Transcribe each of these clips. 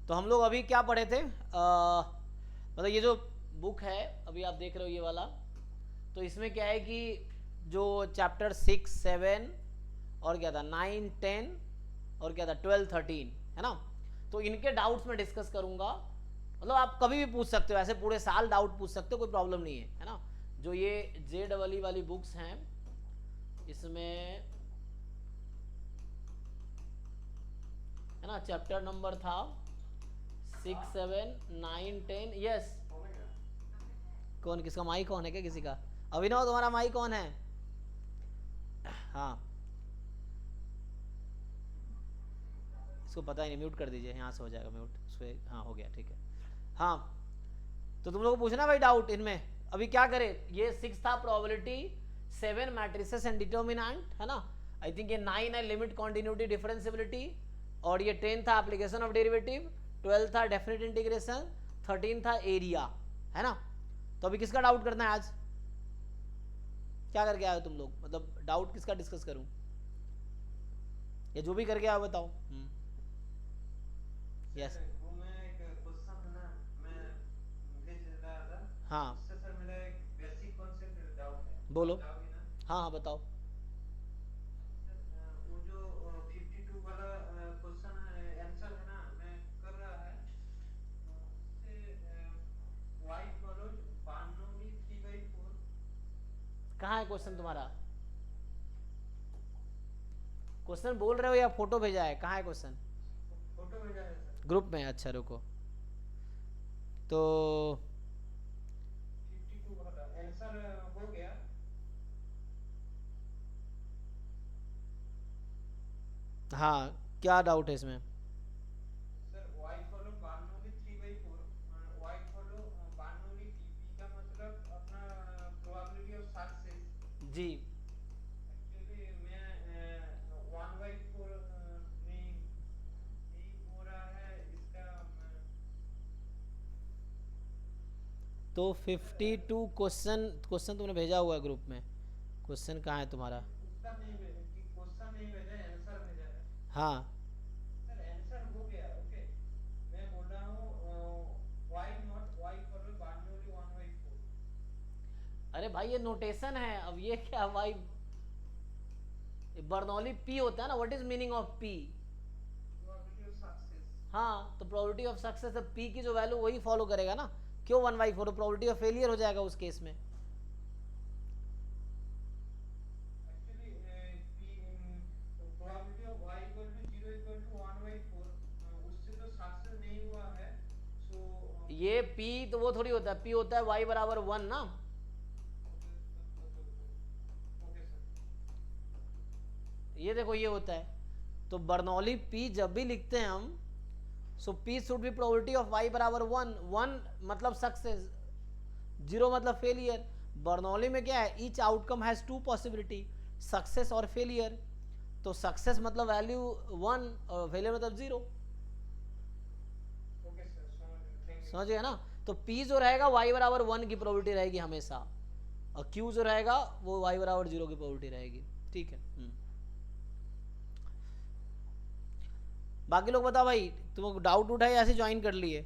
तो हम लोग अभी क्या पढ़े थे, मतलब ये जो बुक है अभी आप देख रहे हो ये वाला, तो इसमें क्या है कि जो चैप्टर 6, 7 और क्या था 9, 10 और क्या था 12, 13 है ना, तो इनके डाउट्स मैं डिस्कस करूंगा। मतलब आप कभी भी पूछ सकते हो, ऐसे पूरे साल डाउट पूछ सकते हो, कोई प्रॉब्लम नहीं है ना। जो ये JEE वाली बुक्स हैं इसमें है ना, चैप्टर नंबर था 6, 7, 9, 10। यस, कौन, किसका माइक कौन है क्या किसी का? अभिनव तुम्हारा माइक कौन है? हाँ, इसको पता ही नहीं, म्यूट कर दीजिए, यहाँ से हो जाएगा म्यूट उस पर। हाँ हो गया, ठीक है। हाँ, तो तुम लोग को पूछना भाई डाउट इनमें। अभी क्या करें, ये 6 था प्रोबेबिलिटी, 7 मैट्रिसेस एंड डिटर्मिनेंट है ना, आई थिंक ये 9 है लिमिट कॉन्टिन्यूटी डिफरेंशियबिलिटी, और ये 10 था एप्लीकेशन ऑफ डेरिवेटिव, 12 था डेफिनेट इंटीग्रेशन, 13 था एरिया है ना। तो अभी किसका डाउट करना है आज, क्या करके आए हो तुम लोग, मतलब डाउट किसका डिस्कस करूं, या जो भी करके आओ बताओ। Sir yes. वो मैं एक क्वेश्चन है ना, मैं भेज रहा था। हाँ उससे सर मेरा एक बेसिक कॉन्सेप्ट डाउट है, बोलो। आप जाओगे ना? हाँ हाँ बताओ। सर वो जो 52 वाला क्वेश्चन आंसर है ना, मैं कर रहा है उससे वाई फॉलोज बार्नौली 3/4। कहाँ है क्वेश्चन तुम्हारा? क्वेश्चन बोल रहे हो या फोटो भेजा है, कहाँ है क्वेश्चन? फोटो भेजा है सर। ग्रुप में, अच्छा रुको। तो 52 वाला आंसर हो गया। हाँ, क्या डाउट है इसमें? Sir Y follow Bernoulli 3/4, Y follow Bernoulli P का मतलब अपना प्रोबेबिलिटी ऑफ सक्सेस। जी। एक्चुअली मैं 1/4 नहीं नहीं हो रहा है इसका तो सर 52 क्वेश्चन, क्वेश्चन तुमने भेजा हुआ है ग्रुप में, क्वेश्चन कहाँ है तुम्हारा? नहीं उत्तर नहीं कि क्वेश्चन नहीं भेजा है, आंसर भेजा है। हाँ। सर आंसर हो गया, ओके। मैं बोल रहा हूँ वाई नॉट वाई फॉलो बार्नौली 1/4। अरे भाई ये नोटेशन है, अब ये क्या भाई, बर्नौली पी होता है ना, what is meaning of P? Probability of success. हाँ, तो प्रोबेबिलिटी ऑफ सक्सेस पी की जो वैल्यू वही फॉलो करेगा ना, क्यों 1/4? प्रोबेबिलिटी ऑफ फेलियर हो जाएगा उस केस में। Actually probability of y equal to 0 equal to 1/4, उससे तो सक्सेस नहीं हुआ है। सो ये पी तो वो थोड़ी होता है, पी होता है वाई बराबर 1 ना। Okay okay okay okay sir. ये देखो ये होता है, तो बर्नौली पी जब भी लिखते हैं हम, so P should be probability of Y बराबर 1, 1 मतलब सक्सेस, 0 मतलब फेलियर। बर्नौली में क्या है, each outcome has to possibility, success और फेलियर। तो सक्सेस मतलब वैल्यू 1 और फेलियर मतलब 0। ओके सर, समझ गया, थैंक यू। समझ गए ना? तो P जो रहेगा y बराबर 1 की प्रोबेबिलिटी रहेगी हमेशा, और Q जो रहेगा वो y बराबर 0 की प्रोबेबिलिटी रहेगी। ठीक है। बाकी लोग बताओ भाई, तुमको डाउट उठा है या ऐसे ज्वाइन कर लिए?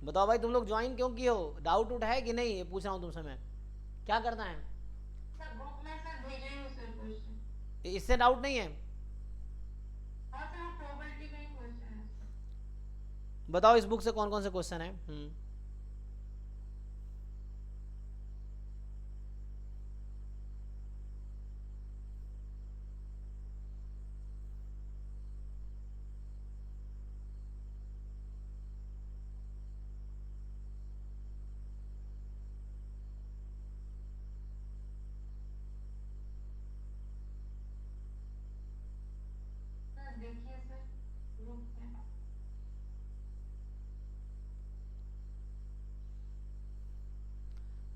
बताओ भाई, तुम लोग ज्वाइन क्यों किए हो? डाउट उठा है कि नहीं, ये पूछ रहा हूँ तुमसे मैं, क्या करना है? सर ग्रुप में सर भेजे हैं सर क्वेश्चन। इससे डाउट नहीं है? हाँ सर वो प्रोबेबिलिटी का ही क्वेश्चन है सर। बताओ इस बुक से कौन कौन से क्वेश्चन है।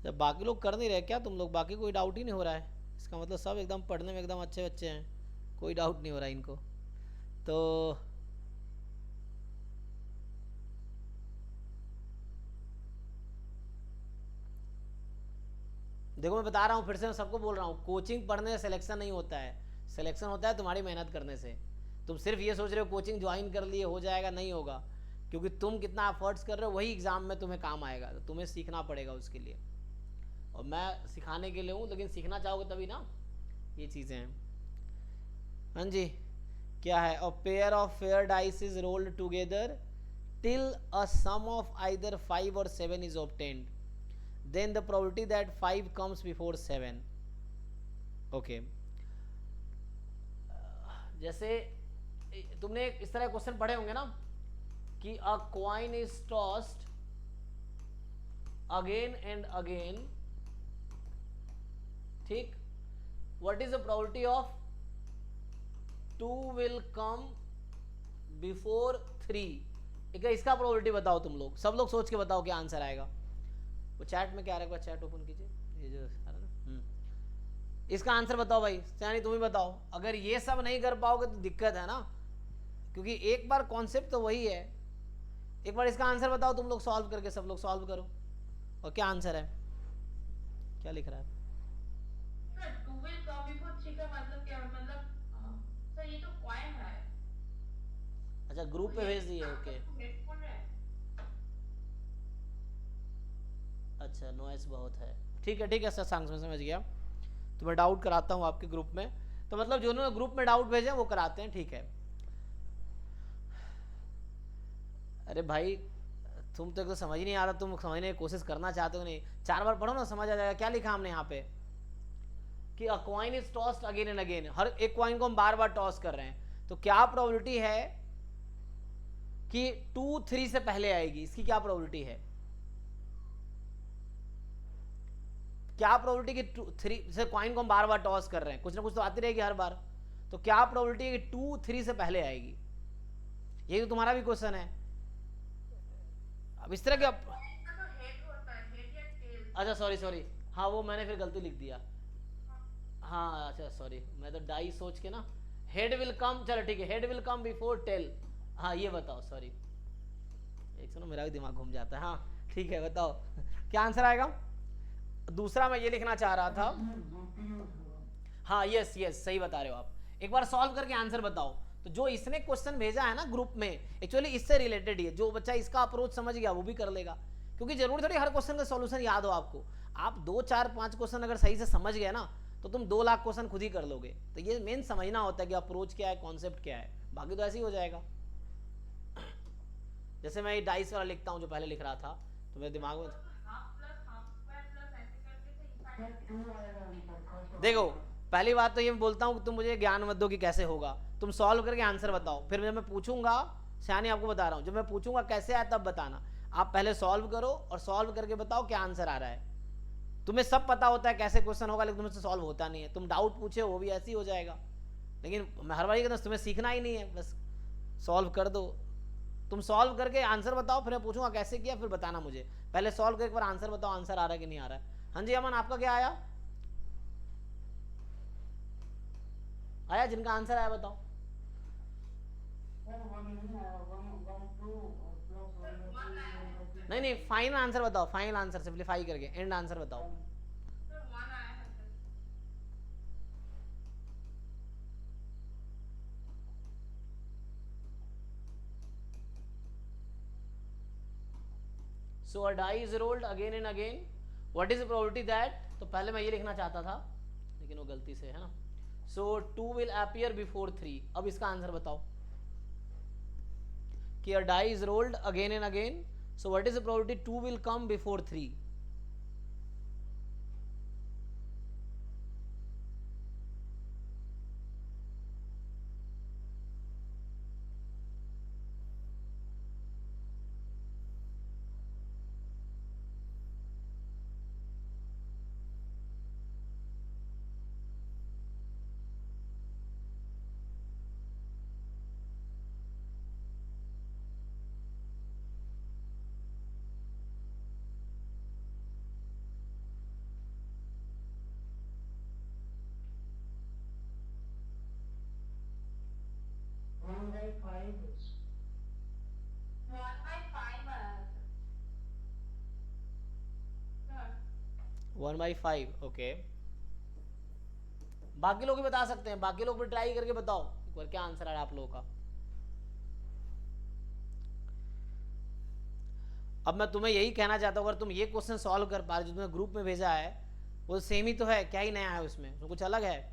जब बाकी लोग कर नहीं रहे क्या, तुम लोग बाकी कोई डाउट ही नहीं हो रहा है, इसका मतलब सब एकदम पढ़ने में एकदम अच्छे बच्चे हैं, कोई डाउट नहीं हो रहा है इनको। तो देखो मैं बता रहा हूँ फिर से, मैं सबको बोल रहा हूँ, कोचिंग पढ़ने से सिलेक्शन नहीं होता है, सिलेक्शन होता है तुम्हारी मेहनत करने से। तुम सिर्फ ये सोच रहे हो कोचिंग ज्वाइन कर लिए हो जाएगा, नहीं होगा, क्योंकि तुम कितना एफर्ट्स कर रहे हो वही एग्ज़ाम में तुम्हें काम आएगा, तो तुम्हें सीखना पड़ेगा उसके लिए, और मैं सिखाने के लिए हूँ, लेकिन सीखना चाहोगे तभी ना, ये चीज़ें हैं। हाँ जी, क्या है, a pair of fair dice is rolled together till a sum of either 5 और 7 is obtained, then the probability that 5 comes before 7. Okay, जैसे तुमने इस तरह क्वेश्चन पढ़े होंगे ना कि a coin is tossed again and again, ठीक, what is the probability of 2 will come before 3, इसका प्रोबेबिलिटी बताओ तुम लोग, सब लोग सोच के बताओ क्या आंसर आएगा। वो चैट में क्या रहेगा, चैट ओपन कीजिए, ये जो है ना, इसका आंसर बताओ भाई, यानी तुम ही बताओ, अगर ये सब नहीं कर पाओगे तो दिक्कत है ना, क्योंकि एक बार कॉन्सेप्ट तो वही है। एक बार इसका आंसर बताओ तुम लोग सॉल्व करके, सब लोग सॉल्व करो, और क्या आंसर है, क्या लिख रहा है। सर 2 will come before 3 का मतलब क्या है, मतलब सर ये तो कॉइन है। अच्छा ग्रुप पे भेज दिए, ओके, हेडफोन है। अच्छा नॉइस बहुत है, ठीक है सर, समझ गया, तो मैं डाउट कराता हूँ आपके ग्रुप में, तो मतलब जिन्होंने ग्रुप में डाउट भेजे वो कराते हैं, ठीक है। अरे भाई तुम तो समझ ही नहीं आ रहा, तुम समझने की कोशिश करना चाहते हो नहीं, 4 बार पढ़ो ना समझ आ जाएगा। क्या लिखा हमने यहाँ पे कि a coin is tossed again and again, हर एक कॉइन को हम बार बार टॉस कर रहे हैं, तो क्या प्रोबेबिलिटी है कि 2 3 से पहले आएगी, इसकी क्या प्रोबेबिलिटी है, क्या प्रोबेबिलिटी कि 2 3 से कॉइन को हम बार बार टॉस कर रहे हैं, कुछ ना कुछ तो आती रहेगी हर बार, तो क्या प्रोबेबिलिटी है कि 2 3 से पहले आएगी, यही तो तुम्हारा भी क्वेश्चन है। अब इस तरह के कॉइन का तो हेड होता है, हेड या टेल। अच्छा सॉरी, हाँ वो मैंने फिर गलती लिख दिया, हाँ अच्छा सॉरी, मैं तो डाई सोच के ना, हेड विल कम, चलो ठीक है, head will come before tail, हाँ ये बताओ, सॉरी एक सुनो मेरा भी दिमाग घूम जाता है, हाँ ठीक है बताओ क्या आंसर आएगा। दूसरा मैं ये लिखना चाह रहा था, हाँ यस सही बता रहे हो आप, एक बार सॉल्व करके आंसर बताओ। तो जो इसने क्वेश्चन भेजा है ना ग्रुप में, एक्चुअली इससे रिलेटेड ही है, जो बच्चा इसका अप्रोच समझ गया वो भी कर लेगा, क्योंकि जरूरी थोड़ी हर क्वेश्चन का सॉल्यूशन याद हो आपको, आप 2 4 5 क्वेश्चन अगर सही से समझ गए ना तो तुम 2 लाख क्वेश्चन खुद ही कर लोगे। तो ये मेन समझना होता है कि अप्रोच क्या है, कॉन्सेप्ट क्या है, बाकी तो ऐसे ही हो जाएगा। जैसे मैं ये डाइस वाला लिखता हूँ जो पहले लिख रहा था, तो मेरे दिमाग में half plus half square plus ऐसे करके से इनसाइड। देखो पहली बात तो ये बोलता हूँ कि तुम मुझे ज्ञान मत दो कि कैसे होगा, तुम सॉल्व करके आंसर बताओ, फिर जब मैं पूछूंगा, सियानी आपको बता रहा हूँ, जब मैं पूछूंगा कैसे आया तब बताना, आप पहले सॉल्व करो और सॉल्व करके बताओ क्या आंसर आ रहा है। तुम्हें सब पता होता है कैसे क्वेश्चन होगा, लेकिन तुमसे सॉल्व होता नहीं है, तुम डाउट पूछे वो भी ऐसे ही हो जाएगा, लेकिन मैं हर बार कहता हूँ तुम्हें सीखना ही नहीं है, बस सॉल्व कर दो, तुम सॉल्व करके आंसर बताओ, फिर मैं पूछूंगा कैसे किया, फिर बताना मुझे, पहले सॉल्व करके एक बार आंसर बताओ, आंसर आ रहा है कि नहीं आ रहा है। हाँ जी अमन आपका क्या आया, आया जिनका आंसर आया बताओ। नहीं फाइनल आंसर बताओ, फाइनल आंसर सिंपलीफाई करके एंड आंसर बताओ। सर 1 आया है sir. So a die is rolled again and again, what is the probability that, तो पहले मैं ये लिखना चाहता था लेकिन वो गलती से है ना, सो 2 विल अपीयर बिफोर 3, अब इसका आंसर बताओ कि a die is rolled again and again, so what is the probability 2 will come before 3। 1/5 okay. बाकी लोग भी बता सकते हैं, बाकी लोग भी ट्राई करके बताओ एक बार क्या आंसर आ रहा है आप लोगों का। अब मैं तुम्हें यही कहना चाहता हूँ, अगर तुम ये क्वेश्चन सॉल्व कर पा रहे जो तुम्हें ग्रुप में भेजा है वो सेम ही तो है, क्या ही नया है उसमें, तो कुछ अलग है।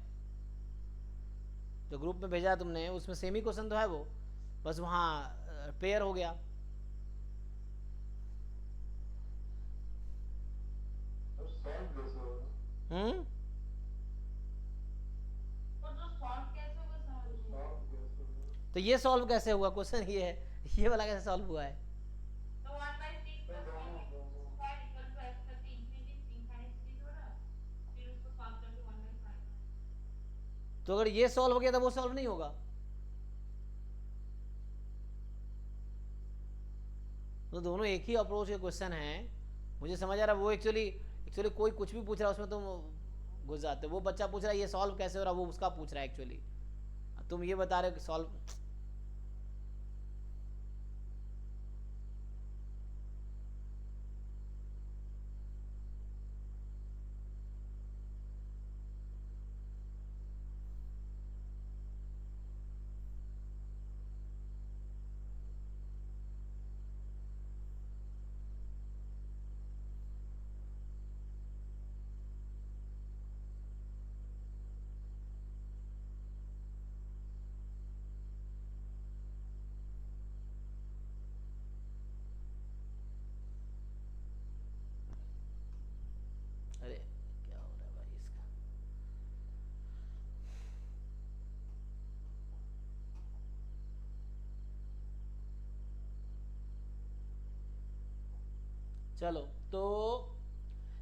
जो ग्रुप में भेजा है तुमने उसमें सेम ही क्वेश्चन तो है वो, बस वहाँ पेयर हो गया। हम्म और जो सॉल्व कैसे होगा सर? तो ये सॉल्व कैसे हुआ क्वेश्चन ये है, ये वाला कैसे सॉल्व हुआ है। तो 1/6 plus 1/2 equal to x करके infinity हो रहा, फिर उसको सॉल्व करके 1/5। तो अगर ये सॉल्व हो गया तो वो सॉल्व नहीं होगा। तो दोनों एक ही अप्रोच के क्वेश्चन हैं, मुझे समझ आ रहा है। वो एक्चुअली कोई कुछ भी पूछ रहा है उसमें तुम घुस जाते हो। वो बच्चा पूछ रहा है ये सॉल्व कैसे हो रहा, वो उसका पूछ रहा है एक्चुअली, तुम ये बता रहे हो कि सॉल्व। अरे क्या हो रहा है भाई इसका। चलो तो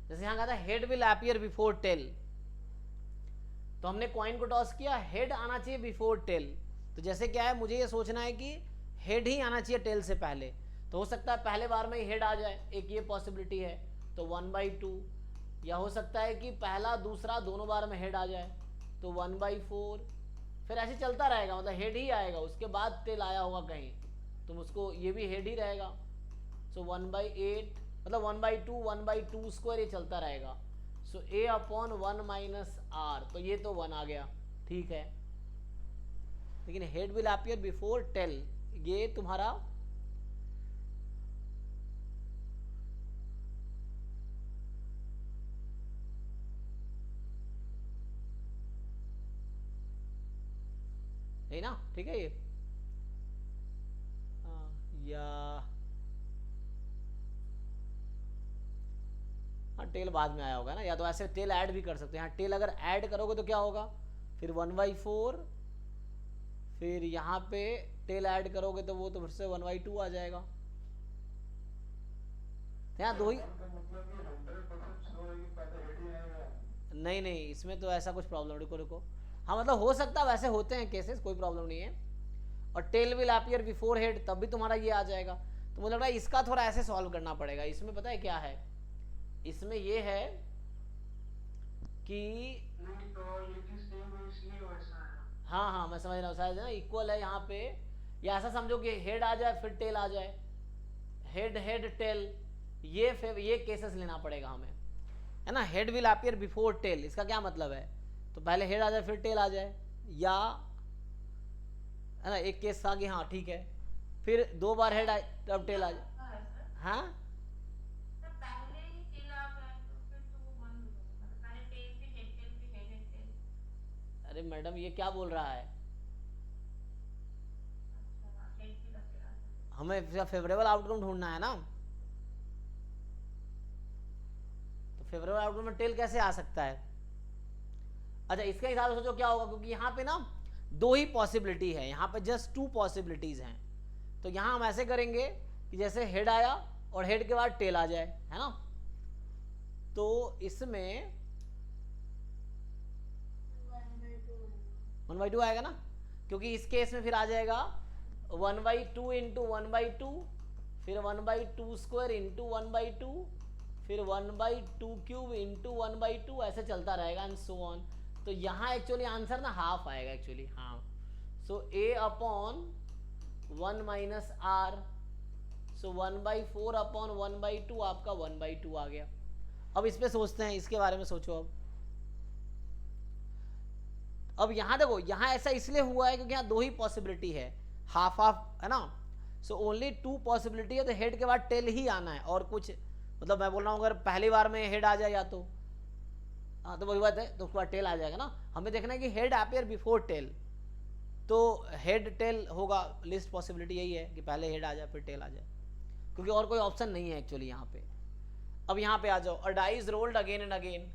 जैसे यहाँ कहा था head will appear before tail, तो हमने कॉइन को टॉस किया, हेड आना चाहिए बिफोर टेल। तो जैसे क्या है, मुझे ये सोचना है कि हेड ही आना चाहिए टेल से पहले, तो हो सकता है पहले बार में ही हेड आ जाए, एक ये पॉसिबिलिटी है, तो 1/2। या हो सकता है कि पहला दूसरा दोनों बार में हेड आ जाए, तो 1/4। फिर ऐसे चलता रहेगा, मतलब हेड ही आएगा, उसके बाद टेल आया होगा कहीं, तुम उसको ये भी हेड ही रहेगा। सो 1/8 मतलब 1/2 1/2 स्क्वायर, ये चलता रहेगा। सो a/1 माइनस आर, तो ये तो 1 आ गया, ठीक है। लेकिन head will appear before tail, ये तुम्हारा है ना, ठीक है ये। या हाँ टेल बाद में आया होगा ना, या तो ऐसे टेल ऐड भी कर सकते हैं। यहाँ टेल अगर ऐड करोगे तो क्या होगा, फिर 1/4, फिर यहाँ पे टेल ऐड करोगे तो वो तो फिर से 1/2 आ जाएगा। यहाँ दो ही, नहीं नहीं इसमें तो ऐसा कुछ प्रॉब्लम, रुको रुको, हाँ मतलब हो सकता है, वैसे होते हैं केसेस, कोई प्रॉब्लम नहीं है। और tail will appear before head, तब भी तुम्हारा ये आ जाएगा। तो मुझे लग रहा है इसका थोड़ा ऐसे सॉल्व करना पड़ेगा। इसमें पता है क्या है, इसमें ये है कि हाँ हाँ मैं समझ रहा हूँ, शायद ना इक्वल है यहाँ पे, या ऐसा समझो कि हेड आ जाए फिर टेल आ जाए, हेड हेड टेल, ये केसेस लेना पड़ेगा हमें, है ना। Head will appear before tail, इसका क्या मतलब है, तो पहले हेड आ जाए फिर टेल आ जाए, या है ना, एक केस था कि हाँ ठीक है, फिर 2 बार हेड आए तब टेल आ जाए। हाँ तो पहले ही टेल आ जाए तो फिर तो वो बंद हो जाएगा, मतलब पहले टेल फिर हेड टेल। अरे मैडम ये क्या बोल रहा है, अच्छा हेड फिर फिर आ जाए। हमें फेवरेबल आउटकम ढूंढना है ना, तो फेवरेबल आउटकम में टेल कैसे आ सकता है। अच्छा इसके हिसाब से सोचो क्या होगा, क्योंकि यहाँ पे ना 2 ही पॉसिबिलिटी है, यहाँ पे जस्ट 2 पॉसिबिलिटीज हैं। तो यहाँ हम ऐसे करेंगे कि जैसे हेड आया और हेड के बाद टेल आ जाए, है ना। तो इसमें 1/2 आएगा ना, क्योंकि इस केस में फिर आ जाएगा 1/2 इंटू 1/2, फिर 1/2 स्क्वायर इंटू 1/2, फिर 1/2 क्यूब इंटू 1/2, ऐसे चलता रहेगा एंड सो ऑन। तो यहाँ एक्चुअली आंसर ना हाफ आएगा एक्चुअली, हाँ। So a/1 minus R, so 1/4 upon 1/2 आपका 1/2 आ गया। अब इस पे सोचते हैं, इसके बारे में सोचो। अब यहां देखो, यहां ऐसा इसलिए हुआ है क्योंकि यहाँ दो ही पॉसिबिलिटी है, हाफ हाफ है ना। सो ओनली टू पॉसिबिलिटी है, तो हेड के बाद टेल ही आना है, और कुछ मतलब मैं बोल रहा हूँ अगर पहली बार में हेड आ जाए या तो हाँ तो वही बात है, तो उसके बाद टेल आ जाएगा ना। हमें देखना है कि हेड अपीयर बिफोर टेल, तो हेड टेल होगा, लिस्ट पॉसिबिलिटी यही है कि पहले हेड आ जाए फिर टेल आ जाए, क्योंकि और कोई ऑप्शन नहीं है एक्चुअली यहाँ पे। अब यहाँ पे आ जाओ, अ dice rolled again and again,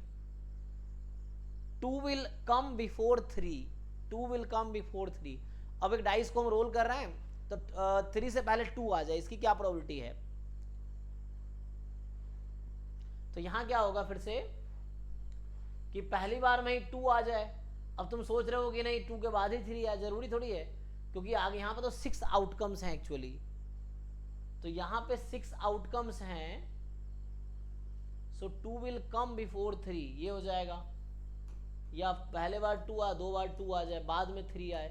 2 will come before 3, 2 will come before 3। अब एक डाइस को हम रोल कर रहे हैं तो 3 से पहले 2 आ जाए, इसकी क्या प्रोबेबिलिटी है? तो यहां क्या होगा फिर से कि पहली बार में ही 2 आ जाए। अब तुम सोच रहे हो कि नहीं 2 के बाद ही 3 आए, जरूरी थोड़ी है, क्योंकि आगे यहाँ पे तो 6 आउटकम्स हैं एक्चुअली, तो यहाँ पे 6 आउटकम्स हैं। सो 2 विल कम बिफोर 3, ये हो जाएगा। या पहले बार 2 आ, 2 बार 2 आ जाए, बाद में 3 आए,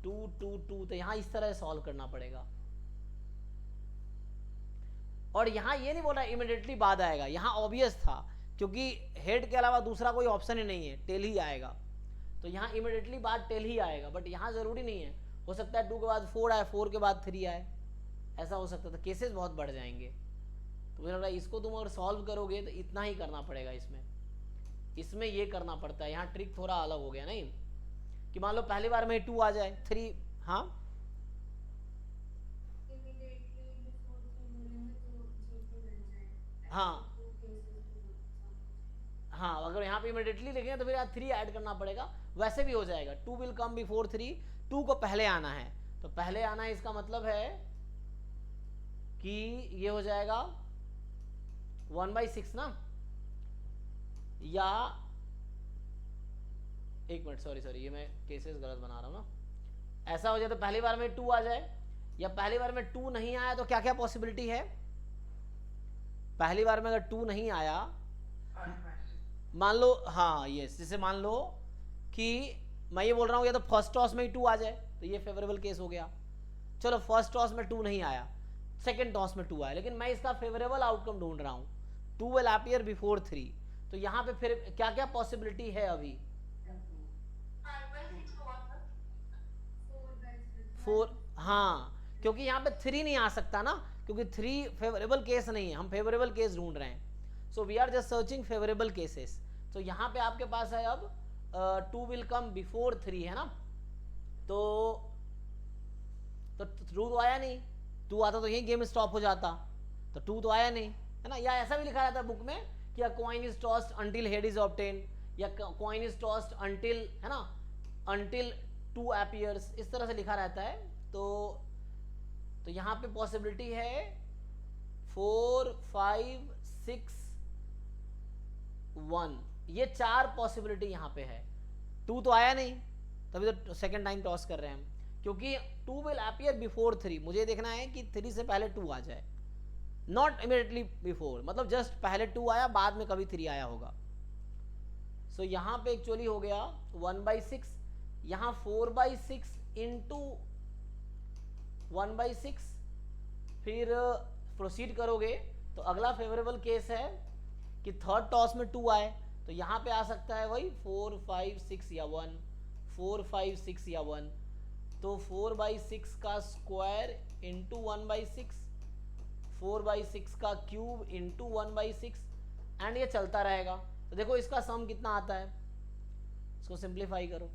2 2 2, तो यहां इस तरह सॉल्व करना पड़ेगा। और यहां ये नहीं बोल रहा इमीडिएटली बाद आएगा, यहां ऑब्वियस था क्योंकि हेड के अलावा दूसरा कोई ऑप्शन ही नहीं है, टेल ही आएगा, तो यहां इमीडिएटली बाद टेल ही आएगा। बट यहां जरूरी नहीं है, हो सकता है 2 के बाद 4 आए, 4 के बाद 3 आए, ऐसा हो सकता था, केसेस बहुत बढ़ जाएंगे। तो मुझे लग रहा है इसको तुम अगर सॉल्व करोगे तो इतना ही करना पड़ेगा, इसमें ये करना पड़ता है। यहाँ ट्रिक थोड़ा अलग हो गया नहीं, कि मान लो पहली बार में 2 आ जाए, 3, हाँ हाँ हाँ, अगर यहाँ पे इमीडिएटली लिखेंगे तो फिर यहाँ 3 ऐड करना पड़ेगा, वैसे भी हो जाएगा। 2 विल कम बिफोर 3, 2 को पहले आना है, तो पहले आना है इसका मतलब है कि ये हो जाएगा 1/6 ना, या एक मिनट, सॉरी ये मैं केसेस गलत बना रहा हूँ ना। ऐसा हो जाए तो पहली बार में 2 आ जाए, या पहली बार में 2 नहीं आया तो क्या क्या पॉसिबिलिटी है? पहली बार में अगर 2 नहीं आया, मान लो, हाँ ये जैसे मान लो कि मैं ये बोल रहा हूँ या तो फर्स्ट टॉस में ही 2 आ जाए, तो ये फेवरेबल केस हो गया। चलो फर्स्ट टॉस में 2 नहीं आया, सेकेंड टॉस में 2 आया, लेकिन मैं इसका फेवरेबल आउटकम ढूंढ रहा हूँ, 2 विल अपीयर बिफोर 3, तो यहाँ पे फिर क्या क्या पॉसिबिलिटी है अभी? 4, हाँ, क्योंकि यहाँ पे 3 नहीं आ सकता ना, क्योंकि 3 फेवरेबल केस नहीं है, हम फेवरेबल केस ढूंढ रहे हैं। So we are just searching favourable cases. तो यहाँ पे आपके पास है अब 2 विल कम बिफोर 3 है ना, तो ट्रू तो आया नहीं, 2 आता तो यही गेम स्टॉप हो जाता, तो 2 तो आया नहीं है ना। या ऐसा भी लिखा रहता है बुक में कि a coin is tossed until head is obtain, या कॉइन इज टॉस्ड अंटिल, है ना, अंटिल 2 अपीयर्स, इस तरह से लिखा रहता है। तो यहाँ पे पॉसिबिलिटी है 4 5 6 1, ये 4 पॉसिबिलिटी यहाँ पे है। 2 तो आया नहीं, तभी तो सेकेंड टाइम टॉस कर रहे हैं हम, क्योंकि 2 विल अपीयर बिफोर 3, मुझे देखना है कि 3 से पहले 2 आ जाए, नॉट इमीडिएटली बिफोर, मतलब जस्ट पहले 2 आया, बाद में कभी 3 आया होगा। सो यहाँ पे एक्चुअली हो गया 1/6, यहाँ 4/6 इंटू 1/6, फिर प्रोसीड करोगे तो अगला फेवरेबल केस है कि थर्ड टॉस में 2 आए, तो यहाँ पे आ सकता है वही 4 5 6 या 1, 4 5 6 या 1, तो 4/6 का स्क्वायर इंटू 1/6, 4/6 का क्यूब इंटू 1/6, एंड ये चलता रहेगा। तो देखो इसका सम कितना आता है, इसको सिंप्लीफाई करो,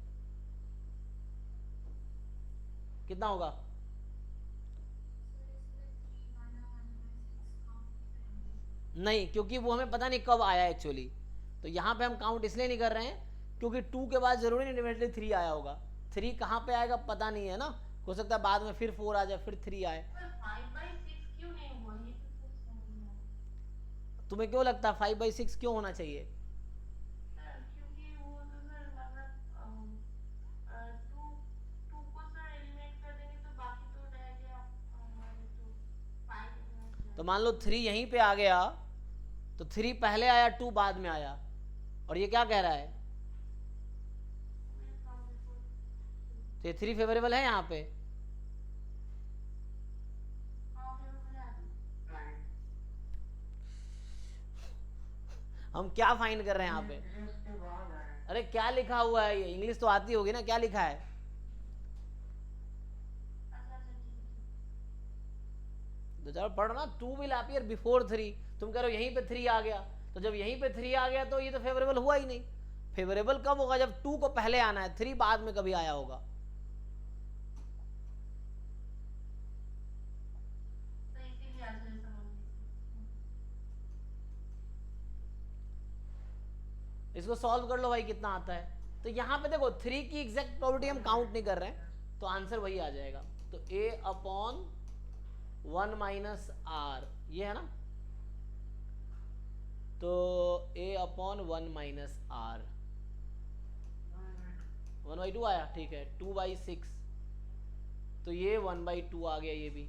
कितना होगा? नहीं, क्योंकि वो हमें पता नहीं कब आया एक्चुअली, तो यहाँ पे हम काउंट इसलिए नहीं कर रहे हैं क्योंकि 2 के बाद जरूरी नहीं इमीडिएटली 3 आया होगा, 3 कहाँ पे आएगा पता नहीं है ना, हो सकता है बाद में फिर 4 आ जाए, फिर 3 आए। तुम्हें क्यों लगता है 5/6 क्यों होना चाहिए? तो मान लो 3 यहीं पे आ गया, तो 3 पहले आया, 2 बाद में आया, और ये क्या कह रहा है? तो ये 3 फेवरेबल है यहाँ पे, हम क्या फाइंड कर रहे हैं यहाँ पे? उसके बाद है अरे क्या लिखा हुआ है? ये इंग्लिश तो आती होगी ना, क्या लिखा है? अच्छा अच्छा ठीक है। तो चलो पढ़ो ना, 2 विल अपीयर बिफोर 3। तुम कह रहे हो यहीं पे 3 आ गया, तो जब यहीं पे 3 आ गया तो ये तो फेवरेबल हुआ ही नहीं। फेवरेबल कब होगा? जब 2 को पहले आना है, 3 बाद में कभी आया होगा। तो इसीलिए आज ऐसा मान लीजिए। इसको सॉल्व कर लो भाई, कितना आता है। तो यहाँ पे देखो 3 की एग्जैक्ट प्रोबेबिलिटी हम काउंट नहीं कर रहे हैं, तो आंसर वही आ जाएगा। तो a अपॉन 1 माइनस आर, ये है ना, तो a अपॉन 1 माइनस आर, 1/2 आया, ठीक है। 2/6, तो ये 1/2 आ गया। ये भी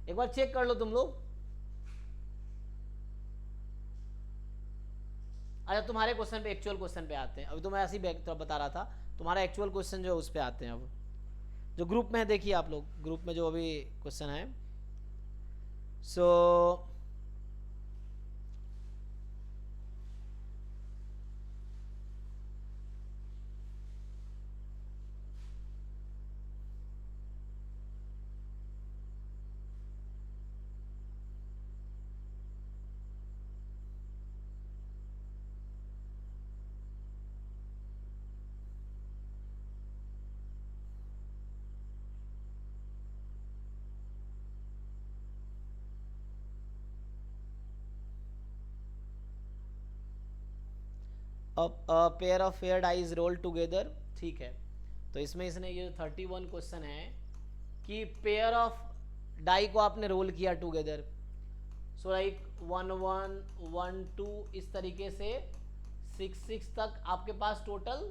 एक बार चेक कर लो तुम लोग। अच्छा तुम्हारे क्वेश्चन पे, एक्चुअल क्वेश्चन पे आते हैं। अभी तो मैं ऐसे ही बता रहा था, तुम्हारा एक्चुअल क्वेश्चन जो है उस पे आते हैं। अब जो ग्रुप में है, देखिए आप लोग ग्रुप में जो अभी क्वेश्चन है। सो a pair of paired eyes roll together, ठीक है। तो इसमें इसने ये 31 क्वेश्चन है कि पेयर ऑफ डाई को आपने रोल किया टुगेदर, सो लाइक 1 1 1 2 इस तरीके से 6 6 तक आपके पास टोटल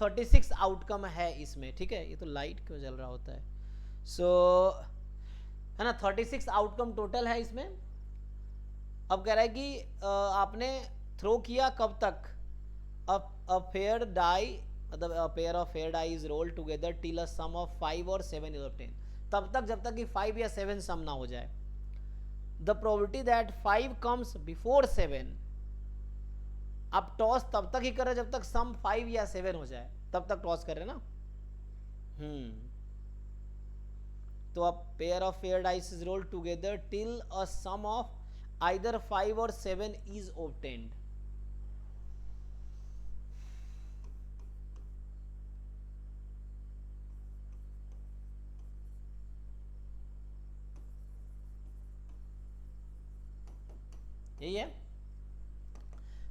36 आउटकम है इसमें, ठीक है। ये तो लाइट क्यों जल रहा होता है? सो है ना, 36 आउटकम टोटल है इसमें। अब कह रहा है कि आपने थ्रो किया कब तक? a paired die, मतलब a pair of paired die is rolled together till a sum of 5 or 7 is obtained, तब तक जब तक कि 5 या 7 सम ना हो जाए। the probability that 5 comes before 7, आप टॉस तब तक ही कर रहे जब तक सम 5 या 7 हो जाए, तब तक टॉस कर रहे ना। तो a pair of paired dice is rolled together till a sum of either 5 or 7 is obtained। यही है।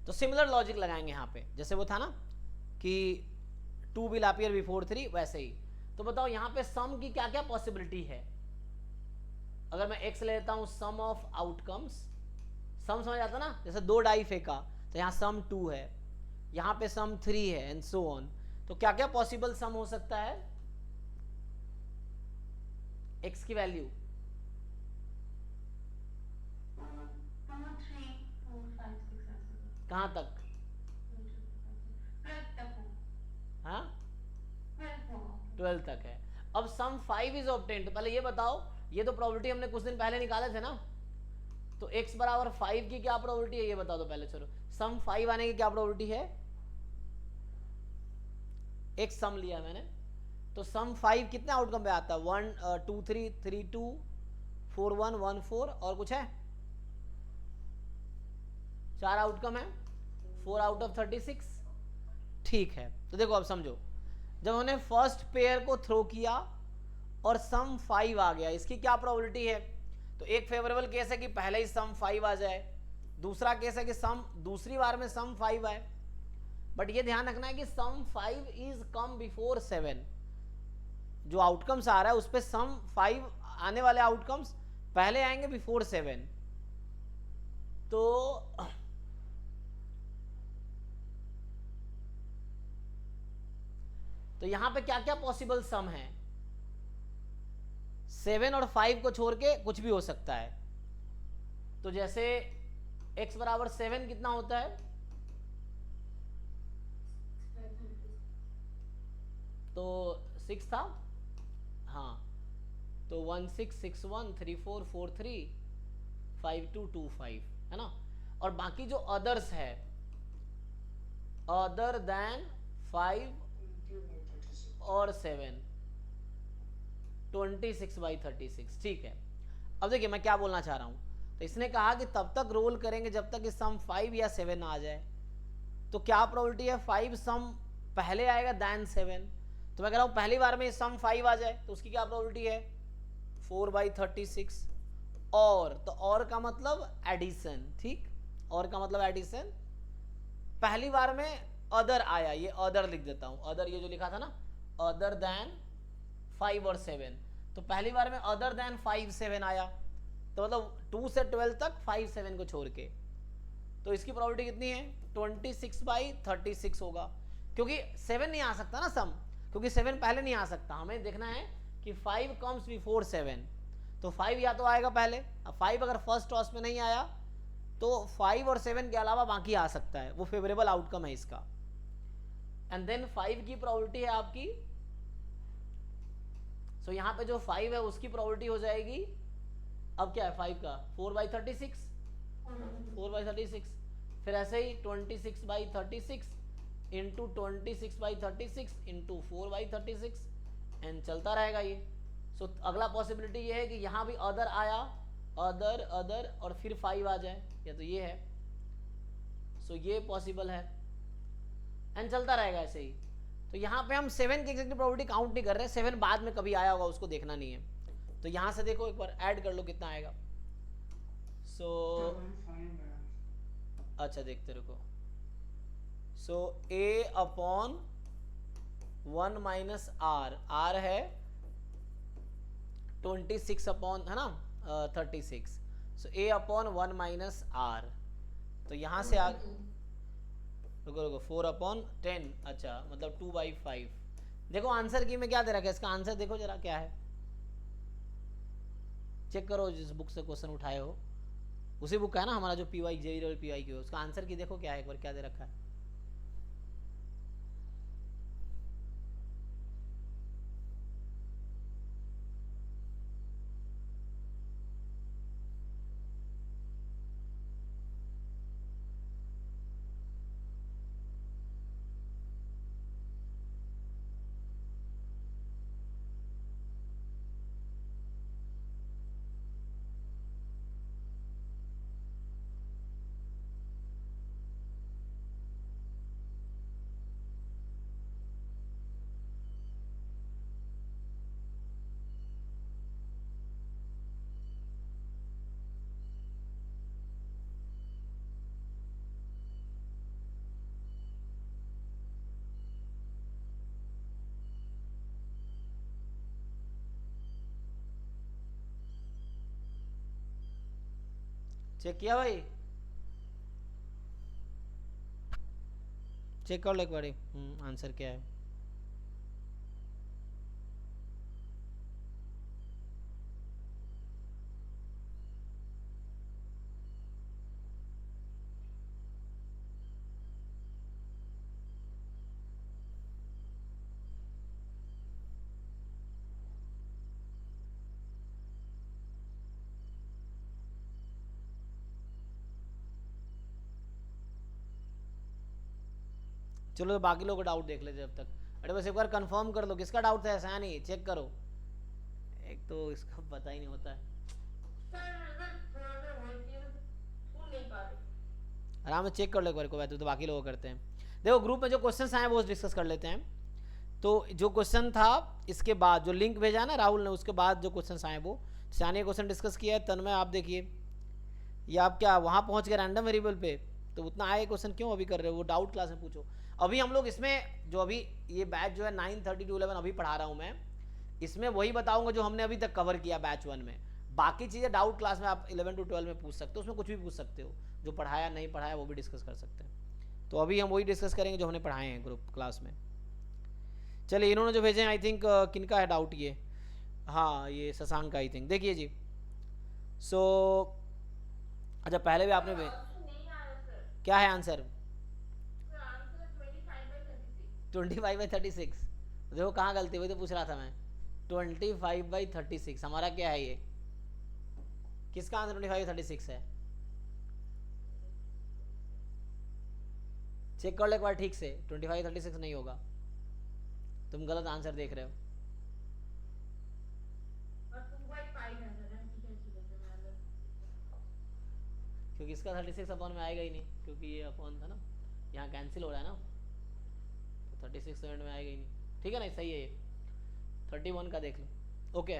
तो सिमिलर लॉजिक लगाएंगे यहाँ पे, जैसे वो था ना कि 2 विल अपीयर बिफोर 3, वैसे ही। तो बताओ यहाँ पे सम की क्या क्या पॉसिबिलिटी है। अगर मैं x लेता हूँ सम ऑफ आउटकम्स, सम समझ आता ना, जैसे 2 डाई फेंका तो यहाँ सम 2 है, यहाँ पे सम 3 है, एंड सो ऑन। तो क्या क्या पॉसिबल सम हो सकता है x की वैल्यू? 2 3 4 5 6 7 कहाँ तक? 12 तक हो। हाँ 12 होगा। 12 तक है। अब सम 5 इज ऑब्टेन्ड। तो पहले ये बताओ, ये तो प्रोबेबिलिटी हमने कुछ दिन पहले निकाले थे ना, तो x बराबर 5 की क्या प्रोबेबिलिटी है ये बता दो पहले। चलो सम 5 आने की क्या प्रोबेबिलिटी है? x सम लिया मैंने, तो सम 5 कितने आउटकम पे आता है? 1 2 3 3 2 4 1 1 4, और कुछ है? 4 आउटकम है, 4 आउट ऑफ 36, ठीक है। तो देखो अब समझो, जब हमने फर्स्ट पेयर को थ्रो किया और सम 5 आ गया, इसकी क्या प्रोबेबिलिटी है? तो एक फेवरेबल केस है कि पहले ही सम 5 आ जाए, दूसरा केस है कि सम दूसरी बार में सम 5 आए। बट ये ध्यान रखना है कि सम 5 इज कम बिफोर 7। जो आउटकम्स आ रहा है उस पे सम 5 आने वाले आउटकम्स पहले आएंगे बिफोर 7। तो यहां पे क्या क्या पॉसिबल सम है? 7 और 5 को छोड़ के कुछ भी हो सकता है। तो जैसे x बराबर 7 कितना होता है? तो 6 था, हाँ, तो 1 6 6 1 3 4 4 3 5 2 2 5 है ना। और बाकी जो अदर्स है अदर देन 5 और 7, 26/36, ठीक है। अब देखिए मैं क्या बोलना चाह रहा हूं, तो इसने कहा कि तब तक रोल करेंगे जब तक कि सम 5 या 7 आ जाए। तो क्या प्रोबेबिलिटी है 5 सम पहले आएगा देन 7, तो मैं कह रहा हूं पहली बार में सम 5 आ जाए तो उसकी क्या प्रोबेबिलिटी है 4/36। और का मतलब एडिशन, ठीक, और का मतलब एडिशन। पहली बार में अदर आया, ये अदर लिख देता हूं, अदर ये जो लिखा था ना अदर देन 5 और 7, तो पहली बार में अदर देन 5 7 आया, तो मतलब 2 से 12 तक 5 7 को छोड़ के, तो इसकी प्रोबेबिलिटी कितनी है 26/36 होगा, क्योंकि 7 नहीं आ सकता ना सम, क्योंकि 7 पहले नहीं आ सकता, हमें देखना है कि 5 कम्स बिफोर 7, तो 5 या तो आएगा पहले, अब 5 अगर फर्स्ट टॉस में नहीं आया तो 5 और 7 के अलावा बाकी आ सकता है, वो फेवरेबल आउटकम है इसका। एंड देन 5 की प्रोबेबिलिटी है आपकी, सो यहाँ पे जो 5 है उसकी प्रोबेबिलिटी हो जाएगी, अब क्या है 5 का 4/36, 4/36, फिर ऐसे ही 26/36 इंटू 26/36 इंटू 4/36 एंड चलता रहेगा ये। सो अगला पॉसिबिलिटी ये है कि यहाँ भी अदर आया, अदर अदर और फिर 5 आ जाए, या तो ये है, सो ये पॉसिबल है एंड चलता रहेगा ऐसे ही। तो यहाँ पे हम 7 की एग्जैक्ट प्रोबेबिलिटी काउंट नहीं कर रहे, 7 बाद में कभी आया होगा उसको देखना नहीं है, तो यहाँ से देखो एक बार ऐड कर लो कितना आएगा। सो अच्छा देखते रुको, so a upon 1 minus R, R है 26 अपॉन है ना 36, so a upon 1 minus R, तो यहाँ से आ रुको रुको 4/10, अच्छा मतलब 2/5। देखो आंसर की में क्या दे रखा है, इसका आंसर देखो जरा क्या है, चेक करो जिस बुक से क्वेश्चन उठाए हो, उसी बुक का है ना हमारा जो PY JEE PY की हो, उसका आंसर की देखो क्या है, एक बार क्या दे रखा है। चेक किया भाई, चेक कर लो एक बारी आंसर क्या है। चलो तो बाकी लोग का डाउट देख लेते जब तक, अरे बस एक बार कंफर्म कर लो किसका डाउट था, ऐसा नहीं चेक करो, एक तो इसका पता ही नहीं होता है, आराम से चेक कर लो एक बार को, तो बाकी लोग करते हैं। देखो ग्रुप में जो क्वेश्चन आए वो डिस्कस कर लेते हैं। तो जो क्वेश्चन था इसके बाद जो लिंक भेजा ना राहुल ने, उसके बाद जो क्वेश्चन आए वो शानी क्वेश्चन डिस्कस किया है, तन्मय आप देखिए, या आप क्या वहाँ पहुँच गए रैंडम वेरिएबल पे, तो उतना आए क्वेश्चन क्यों अभी कर रहे हो, वो डाउट क्लास में पूछो। अभी हम लोग इसमें जो अभी ये बैच जो है 9:30 to 11 अभी पढ़ा रहा हूँ मैं, इसमें वही बताऊंगा जो हमने अभी तक कवर किया बैच 1 में, बाकी चीज़ें डाउट क्लास में आप 11 to 12 में पूछ सकते हो, उसमें कुछ भी पूछ सकते हो, जो पढ़ाया नहीं पढ़ाया वो भी डिस्कस कर सकते हैं। तो अभी हम वही डिस्कस करेंगे जो हमने पढ़ाए हैं ग्रुप क्लास में। चलिए इन्होंने जो भेजे हैं आई थिंक किनका है डाउट ये, हाँ ये शशांक का आई थिंक, देखिए जी। सो अच्छा पहले भी आपने क्या है आंसर 25/36, देखो कहाँ गलती हुई तो पूछ रहा था मैं, 25/36 हमारा क्या है ये, किसका आंसर 25/36 है, चेक कर लो एक बार ठीक से, 25 36 नहीं होगा, तुम गलत आंसर देख रहे हो। और 2/5 है सर, ठीक है सर, मैं अलग। क्योंकि इसका 36 अपॉन में आएगा ही नहीं, क्योंकि ये अपॉन था ना, यहाँ कैंसिल हो रहा है ना, तो 36 एंड में आएगा ही नहीं, ठीक है ना, सही है ये। 31 का देख लो, ओके।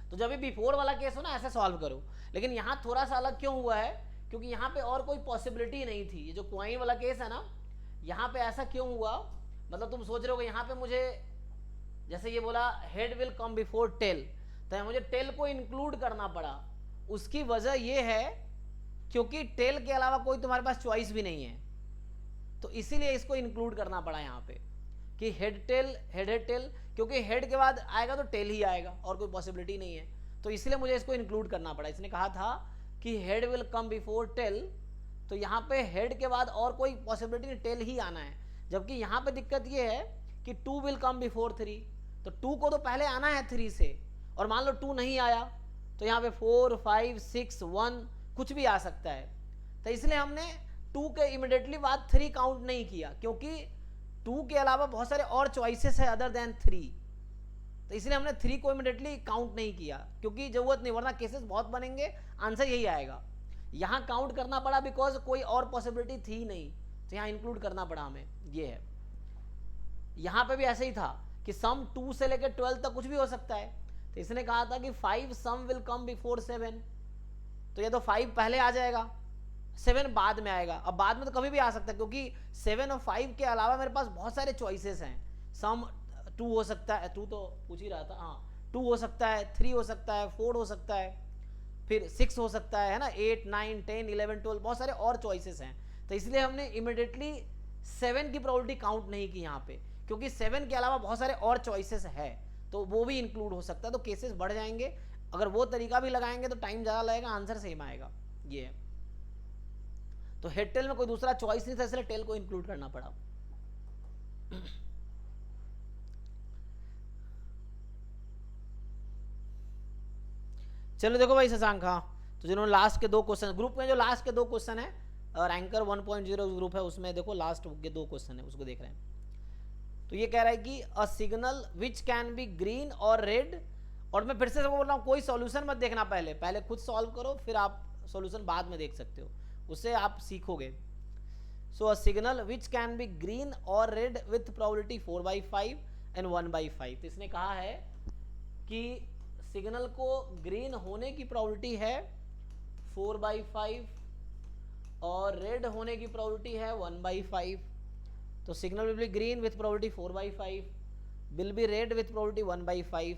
तो जब भी बिफोर वाला केस हो ना ऐसे सॉल्व करो, लेकिन यहाँ थोड़ा सा अलग क्यों हुआ है, क्योंकि यहाँ पे और कोई पॉसिबिलिटी नहीं थी। ये जो क्वाइन वाला केस है ना, यहाँ पे ऐसा क्यों हुआ, मतलब तुम सोच रहे हो यहाँ पे मुझे जैसे ये बोला head will come before tail, तो मुझे टेल को इंक्लूड करना पड़ा। उसकी वजह ये है क्योंकि टेल के अलावा कोई तुम्हारे पास चॉइस भी नहीं है, तो इसीलिए इसको इंक्लूड करना पड़ा यहाँ पे कि हेड टेल हेड टेल, क्योंकि हेड के बाद आएगा तो टेल ही आएगा और कोई पॉसिबिलिटी नहीं है, तो इसलिए मुझे इसको इंक्लूड करना पड़ा। इसने कहा था कि head will come before tail, तो यहाँ पे हेड के बाद और कोई पॉसिबिलिटी नहीं, टेल ही आना है। जबकि यहाँ पे दिक्कत ये है कि 2 विल कम बिफोर 3, तो 2 को तो पहले आना है 3 से, और मान लो 2 नहीं आया तो यहाँ पे 4 5 6 1 कुछ भी आ सकता है। तो इसलिए हमने 2 के इमिडिएटली बाद 3 काउंट नहीं किया, क्योंकि 2 के अलावा बहुत सारे और चॉइसेस है अदर देन 3, तो इसलिए हमने 3 को इमिडिएटली काउंट नहीं किया, क्योंकि जरूरत नहीं, वरना केसेस बहुत बनेंगे, आंसर यही आएगा। यहाँ काउंट करना पड़ा बिकॉज कोई और पॉसिबिलिटी थी नहीं, तो यहाँ इंक्लूड करना पड़ा हमें, ये है। यहाँ पे भी ऐसे ही था कि सम 2 से लेकर 12 तक कुछ भी हो सकता है, तो इसने कहा था कि 5 सम विल कम बिफोर 7, तो ये तो 5 पहले आ जाएगा, 7 बाद में आएगा। अब बाद में तो कभी भी आ सकता है, क्योंकि 7 और 5 के अलावा मेरे पास बहुत सारे चॉइसेस हैं। सम 2 हो सकता है, 2 तो पूछ ही रहा था, हाँ 2 हो सकता है, 3 हो सकता है, 4 हो सकता है, फिर 6 हो सकता है ना, 8 9 10 11 12 बहुत सारे और चॉइसेस हैं। तो इसलिए हमने इमिडिएटली 7 की प्रोबेबिलिटी काउंट नहीं की यहाँ पे, क्योंकि 7 के अलावा बहुत सारे और चॉइसेस है, तो वो भी इंक्लूड हो सकता है, तो केसेस बढ़ जाएंगे। अगर वो तरीका भी लगाएंगे तो टाइम ज़्यादा लगेगा, आंसर सेम आएगा, ये है। तो हेड टेल में कोई दूसरा चॉइस नहीं था, इसलिए टेल को इंक्लूड करना पड़ा। चलो देखो भाई शशांक, हाँ तो जिन्होंने लास्ट के 2 क्वेश्चन, ग्रुप में जो लास्ट के 2 क्वेश्चन है रैंकर 1.0 ग्रुप है, उसमें देखो लास्ट के 2 क्वेश्चन है, उसको देख रहे हैं। तो ये कह रहा है कि अ signal which can be green और रेड, और मैं फिर से बोल रहा हूँ कोई सॉल्यूशन मत देखना, पहले खुद सॉल्व करो, फिर आप सॉल्यूशन बाद में देख सकते हो, उससे आप सीखोगे। So a signal which can be green और रेड विथ प्रोबेबिलिटी 4/5 एंड 1/5, तो इसने कहा है कि सिग्नल को ग्रीन होने की प्रोबेबिलिटी है 4/5 और रेड होने की प्रोबेबिलिटी है 1/5। तो signal will be green with probability 4/5, will be red with probability 1/5,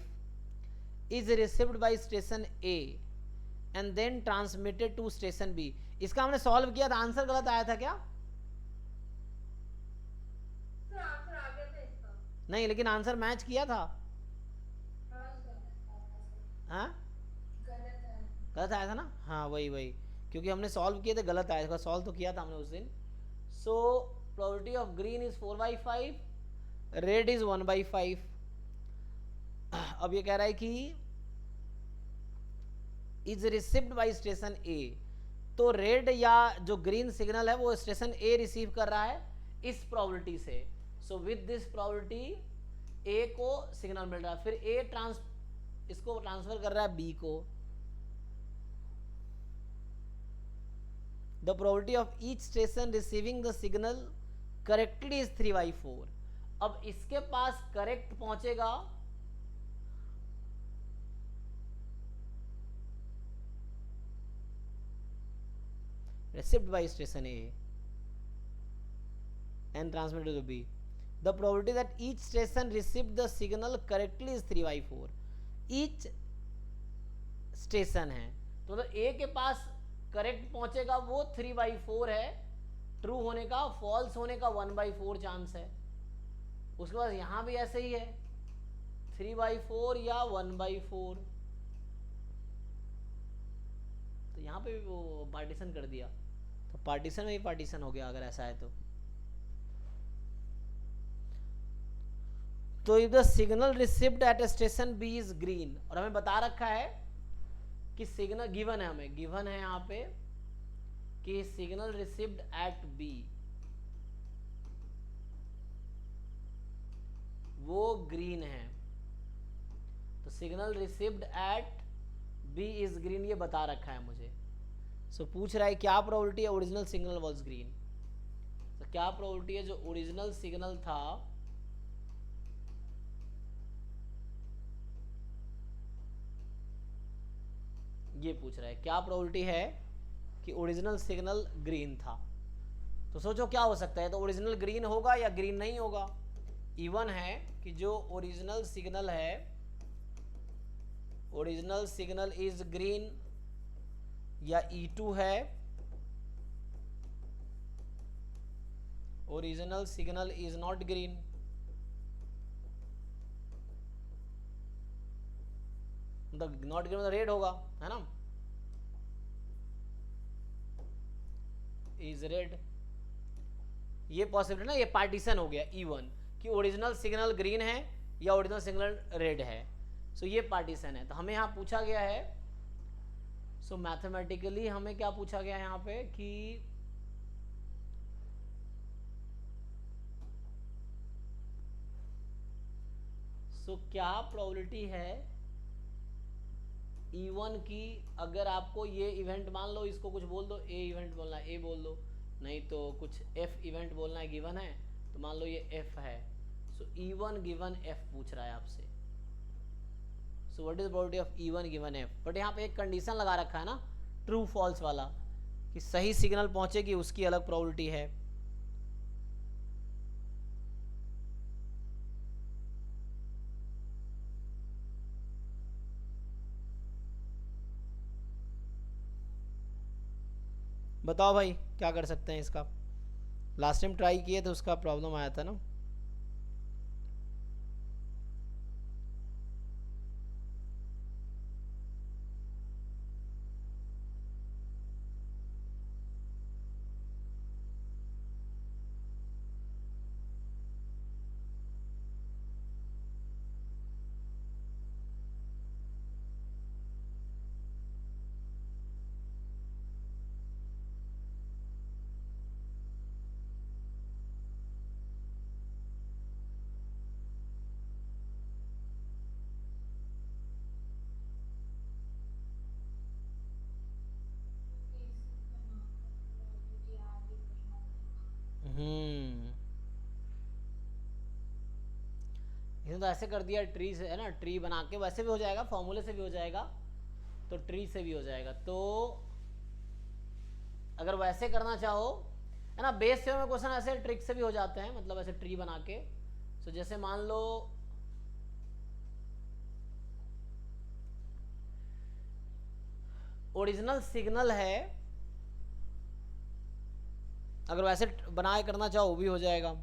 is received by station A and then transmitted to station B. इसका हमने सॉल्व किया था, आंसर गलत आया था क्या? सर आंसर आ गया था इसका। नहीं, लेकिन आंसर मैच किया था। हाँ गलत आया था ना, हाँ वही, क्योंकि हमने सॉल्व किए थे, गलत आया था, सॉल्व तो किया था हमने उस दिन। So probability of green is 4/5, red is 1/5। अब ये कह रहा है कि इज रिसीव्ड बाय स्टेशन ए, तो रेड या जो ग्रीन सिग्नल है वो स्टेशन ए रिसीव कर रहा है इस प्रोबेबिलिटी से। So with this probability A को सिग्नल मिल रहा है, फिर ए इसको ट्रांसफर कर रहा है बी को। The probability of each station receiving the signal correctly is 3/4। अब इसके पास करेक्ट पहुंचेगा received by station A and transmitted to B. The probability that each station received the signal correctly is 3/4. Each station है तो A के पास correct पहुंचेगा वो 3/4 है, true होने का, फॉल्स होने का 1/4 चांस है। उसके बाद यहाँ भी ऐसे ही है 3/4 या 1/4, तो यहाँ पे भी वो पार्टीशन कर दिया, तो पार्टीशन में ही पार्टीशन हो गया अगर ऐसा है तो if the signal received at station B is green, और हमें बता रखा है कि सिग्नल गिवन है, हमें गिवन है यहाँ पे कि सिग्नल रिसीव्ड एट बी वो ग्रीन है, तो signal received at B is green, ये बता रखा है मुझे। सो पूछ रहा है क्या प्रोबेबिलिटी है ओरिजिनल सिग्नल वाज ग्रीन। तो क्या प्रोबेबिलिटी है जो ओरिजिनल सिग्नल था ये पूछ रहा है, क्या प्रोबेबिलिटी है कि ओरिजिनल सिग्नल ग्रीन था। तो सोचो क्या हो सकता है, तो ओरिजिनल ग्रीन होगा या ग्रीन नहीं होगा। इवन है कि जो ओरिजिनल सिग्नल है, ओरिजिनल सिग्नल इज ग्रीन, या E2 है, original signal is not green. मतलब नॉट ग्रीन मतलब रेड होगा, है ना, इज रेड। ये पॉसिबल है ना, ये पार्टीशन हो गया E1 कि ओरिजिनल सिग्नल ग्रीन है या ओरिजिनल सिग्नल रेड है। सो ये पार्टीशन है। तो हमें यहाँ पूछा गया है, सो मैथमेटिकली हमें क्या पूछा गया है यहाँ पे कि क्या प्रोबेबिलिटी है E1 की, अगर आपको ये इवेंट मान लो, इसको कुछ बोल दो, ए इवेंट बोलना है, ए बोल दो, नहीं तो कुछ एफ इवेंट बोलना है, गिवन है तो मान लो ये एफ है। सो E1 गिवन एफ पूछ रहा है आपसे। सो what is probability of E1 given F. But यहाँ पे एक कंडीशन लगा रखा है ना, ट्रू फॉल्स वाला, कि सही सिग्नल पहुंचेगी उसकी अलग प्रोबेबिलिटी है। बताओ भाई क्या कर सकते हैं इसका। लास्ट टाइम ट्राई किए तो उसका प्रॉब्लम आया था ना। इसने तो ऐसे कर दिया, ट्री से है ना, ट्री बना के, वैसे भी हो जाएगा, फॉर्मूले से भी हो जाएगा, तो ट्री से भी हो जाएगा। तो अगर वैसे करना चाहो, है ना, बेस थ्योरम में क्वेश्चन ऐसे ट्रिक से भी हो जाते हैं, मतलब ऐसे ट्री बना के। तो जैसे मान लो ओरिजिनल सिग्नल है, अगर वैसे बनाए करना चाहो वो भी हो जाएगा।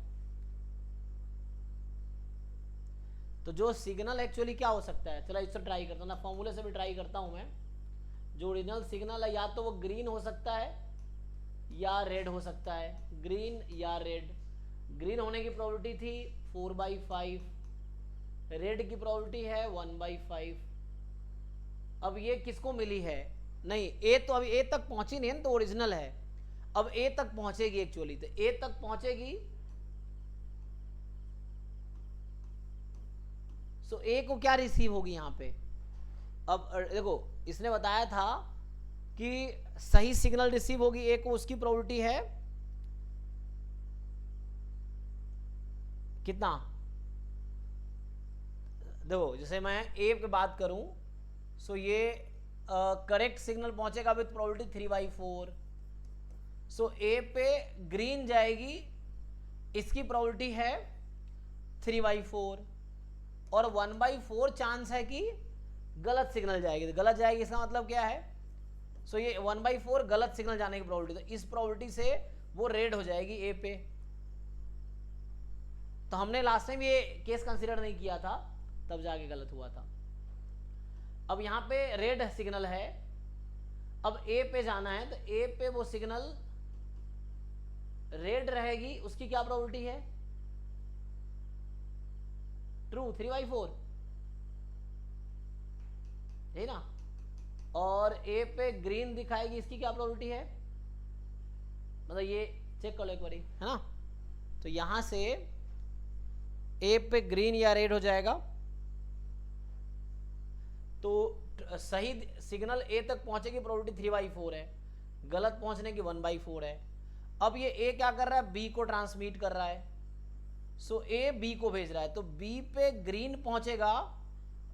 तो जो सिग्नल एक्चुअली क्या हो सकता है, चलो इससे ट्राई करता हूँ ना, फॉर्मूले से भी ट्राई करता हूँ मैं। जो ओरिजिनल सिग्नल है या तो वो ग्रीन हो सकता है या रेड हो सकता है, ग्रीन या रेड। ग्रीन होने की प्रोबेबिलिटी थी 4/5, रेड की प्रोबेबिलिटी है 1/5। अब ये किसको मिली है, नहीं ए तो अभी ए तक पहुंची नहीं है ना, तो ओरिजिनल है। अब ए तक पहुंचेगी एक्चुअली, तो ए तक पहुंचेगी, सो ए को क्या रिसीव होगी यहाँ पे। अब देखो इसने बताया था कि सही सिग्नल रिसीव होगी ए को, उसकी प्रोबेबिलिटी है कितना। देखो जैसे मैं ए की बात करूं, सो ये करेक्ट सिग्नल पहुंचेगा विथ प्रोबेबिलिटी 3/4। सो ए पे ग्रीन जाएगी, इसकी प्रोबेबिलिटी है 3/4, और 1/4 चांस है कि गलत सिग्नल जाएगी। तो गलत जाएगी इसका मतलब क्या है, सो ये 1/4 गलत सिग्नल जाने की प्रोबेबिलिटी, तो इस प्रोबेबिलिटी से वो रेड हो जाएगी ए पे। तो हमने लास्ट टाइम ये केस कंसीडर नहीं किया था, तब जाके गलत हुआ था। अब यहाँ पे रेड सिग्नल है, अब ए पे जाना है, तो ए पे वो सिग्नल रेड रहेगी, उसकी क्या प्रोबेबिलिटी है, ट्रू 3/4, है ना। और ए पे ग्रीन दिखाएगी, इसकी क्या प्रोबेबिलिटी है, मतलब ये चेक कर लो एक बारी, है ना। तो यहां से ए पे ग्रीन या रेड हो जाएगा। तो सही सिग्नल ए तक पहुंचे की प्रोबेबिलिटी 3/4 है, गलत पहुंचने की 1/4 है। अब ये ए क्या कर रहा है, बी को ट्रांसमिट कर रहा है। सो ए बी को भेज रहा है, तो बी पे ग्रीन पहुंचेगा,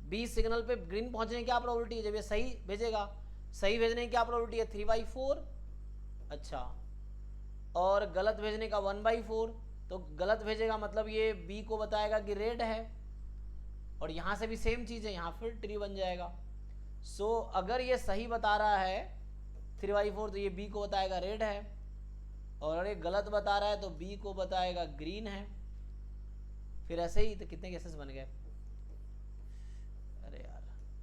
बी सिग्नल पे ग्रीन पहुंचने की क्या प्रोबेबिलिटी है, जब ये सही भेजेगा, सही भेजने की क्या प्रोबेबिलिटी है 3/4। अच्छा, और गलत भेजने का 1/4। तो गलत भेजेगा मतलब ये बी को बताएगा कि रेड है, और यहां से भी सेम चीज है, यहां फिर ट्री बन जाएगा। सो अगर ये सही बता रहा है 3/4 तो ये बी को बताएगा रेड है, और अगर ये गलत बता रहा है तो बी को बताएगा ग्रीन है। फिर ऐसे ही तो कितने केसेस बन गए, अरे यार,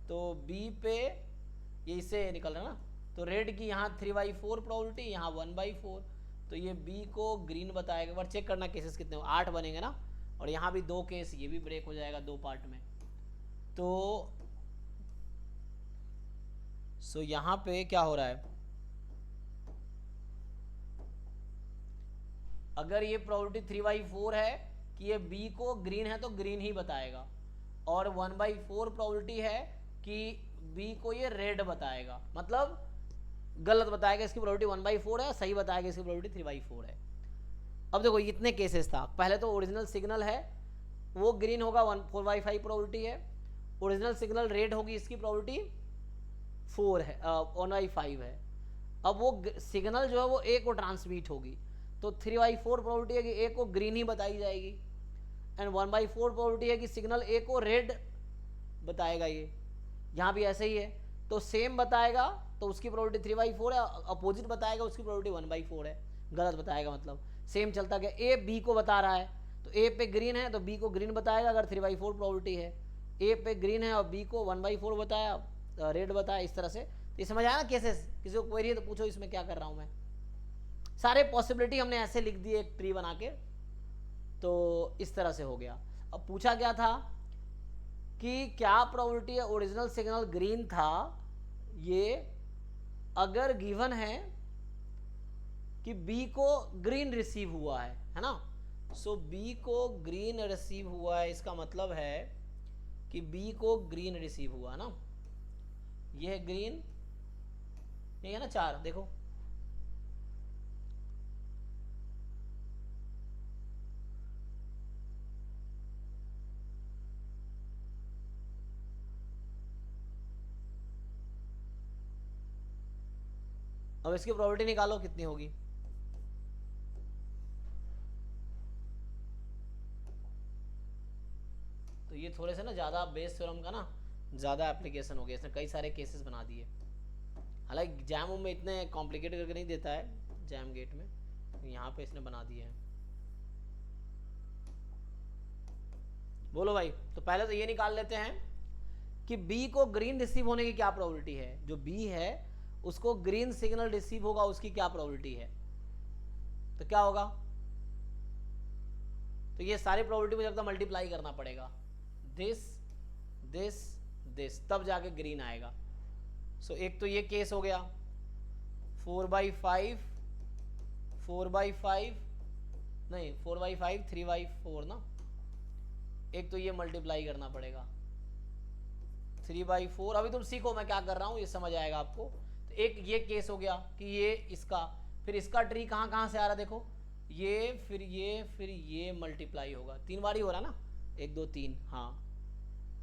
तो बी पे ये इससे निकल रहा है ना, तो रेड की यहाँ 3/4 प्रोबेबिलिटी, यहाँ 1/4, तो ये बी को ग्रीन बताएगा। एक बार चेक करना केसेस कितने हो, 8 बनेंगे ना, और यहाँ भी 2 केस, ये भी ब्रेक हो जाएगा 2 पार्ट में। तो सो यहाँ पे क्या हो रहा है, अगर ये प्रोबेबिलिटी 3/4 है कि ये बी को ग्रीन है तो ग्रीन ही बताएगा, और 1/4 प्रोबेबिलिटी है कि बी को ये रेड बताएगा, मतलब गलत बताएगा, इसकी प्रोबेबिलिटी 1/4 है, सही बताएगा इसकी प्रोबेबिलिटी 3/4 है। अब देखो इतने केसेस था, पहले तो ओरिजिनल सिग्नल है वो ग्रीन होगा, 4/5 प्रोबेबिलिटी है। ओरिजिनल सिग्नल रेड होगी, इसकी प्रोबेबिलिटी 4 है, 1/5 है। अब वो सिग्नल जो है वो ए को ट्रांसमिट होगी, तो 3/4 प्रोबेबिलिटी है कि ए को ग्रीन ही बताई जाएगी, एंड 1/4 प्रोबेबिलिटी है कि सिग्नल ए को रेड बताएगा। ये यहाँ भी ऐसे ही है, तो सेम बताएगा तो उसकी प्रोबेबिलिटी 3/4 है, अपोजिट बताएगा उसकी प्रोबेबिलिटी 1/4 है, गलत बताएगा मतलब सेम चलता गया। ए बी को बता रहा है, तो ए पे ग्रीन है तो बी को ग्रीन बताएगा अगर 3/4 प्रोबेबिलिटी है, ए पे ग्रीन है और बी को 1/4 बताया, रेड बताया, इस तरह से। ये समझ आया ना केसेस, किसी को क्वेरी है तो पूछो इसमें क्या कर रहा हूँ मैं। सारे पॉसिबिलिटी हमने ऐसे लिख दिए एक ट्री बना के, तो इस तरह से हो गया। अब पूछा क्या था कि क्या प्रोबेबिलिटी है ओरिजिनल सिग्नल ग्रीन था, ये अगर गिवन है कि बी को ग्रीन रिसीव हुआ है ना। सो बी को ग्रीन रिसीव हुआ है, इसका मतलब है कि बी को ग्रीन रिसीव हुआ है ना, ये है ग्रीन, ये है ना 4, देखो अब इसकी प्रोबेबिलिटी निकालो कितनी होगी। तो ये थोड़े से ना ज़्यादा बेस थ्योरम का ना ज़्यादा एप्लीकेशन हो गया, इसने कई सारे केसेस बना दिए। हालांकि जैम में इतने कॉम्प्लिकेट करके नहीं देता है, जैम गेट में, यहाँ पे इसने बना दिए हैं। बोलो भाई, तो पहले तो ये निकाल लेते हैं कि बी को ग्रीन रिसीव होने की क्या प्रोबेबिलिटी है, जो बी है उसको ग्रीन सिग्नल रिसीव होगा उसकी क्या प्रोबेबिलिटी है। तो क्या होगा, तो ये सारी प्रोबेबिलिटी मुझे लगता है मल्टीप्लाई करना पड़ेगा, दिस दिस दिस, तब जाके ग्रीन आएगा। सो एक तो ये केस हो गया 4/5 नहीं 4/5 3/4 ना, एक तो ये मल्टीप्लाई करना पड़ेगा 3/4। अभी तुम सीखो मैं क्या कर रहा हूँ, ये समझ आएगा आपको। तो एक ये केस हो गया कि ये इसका, फिर इसका ट्री कहाँ कहाँ से आ रहा है, देखो ये फिर ये मल्टीप्लाई होगा, 3 बार ही हो रहा ना, 1 2 3, हाँ।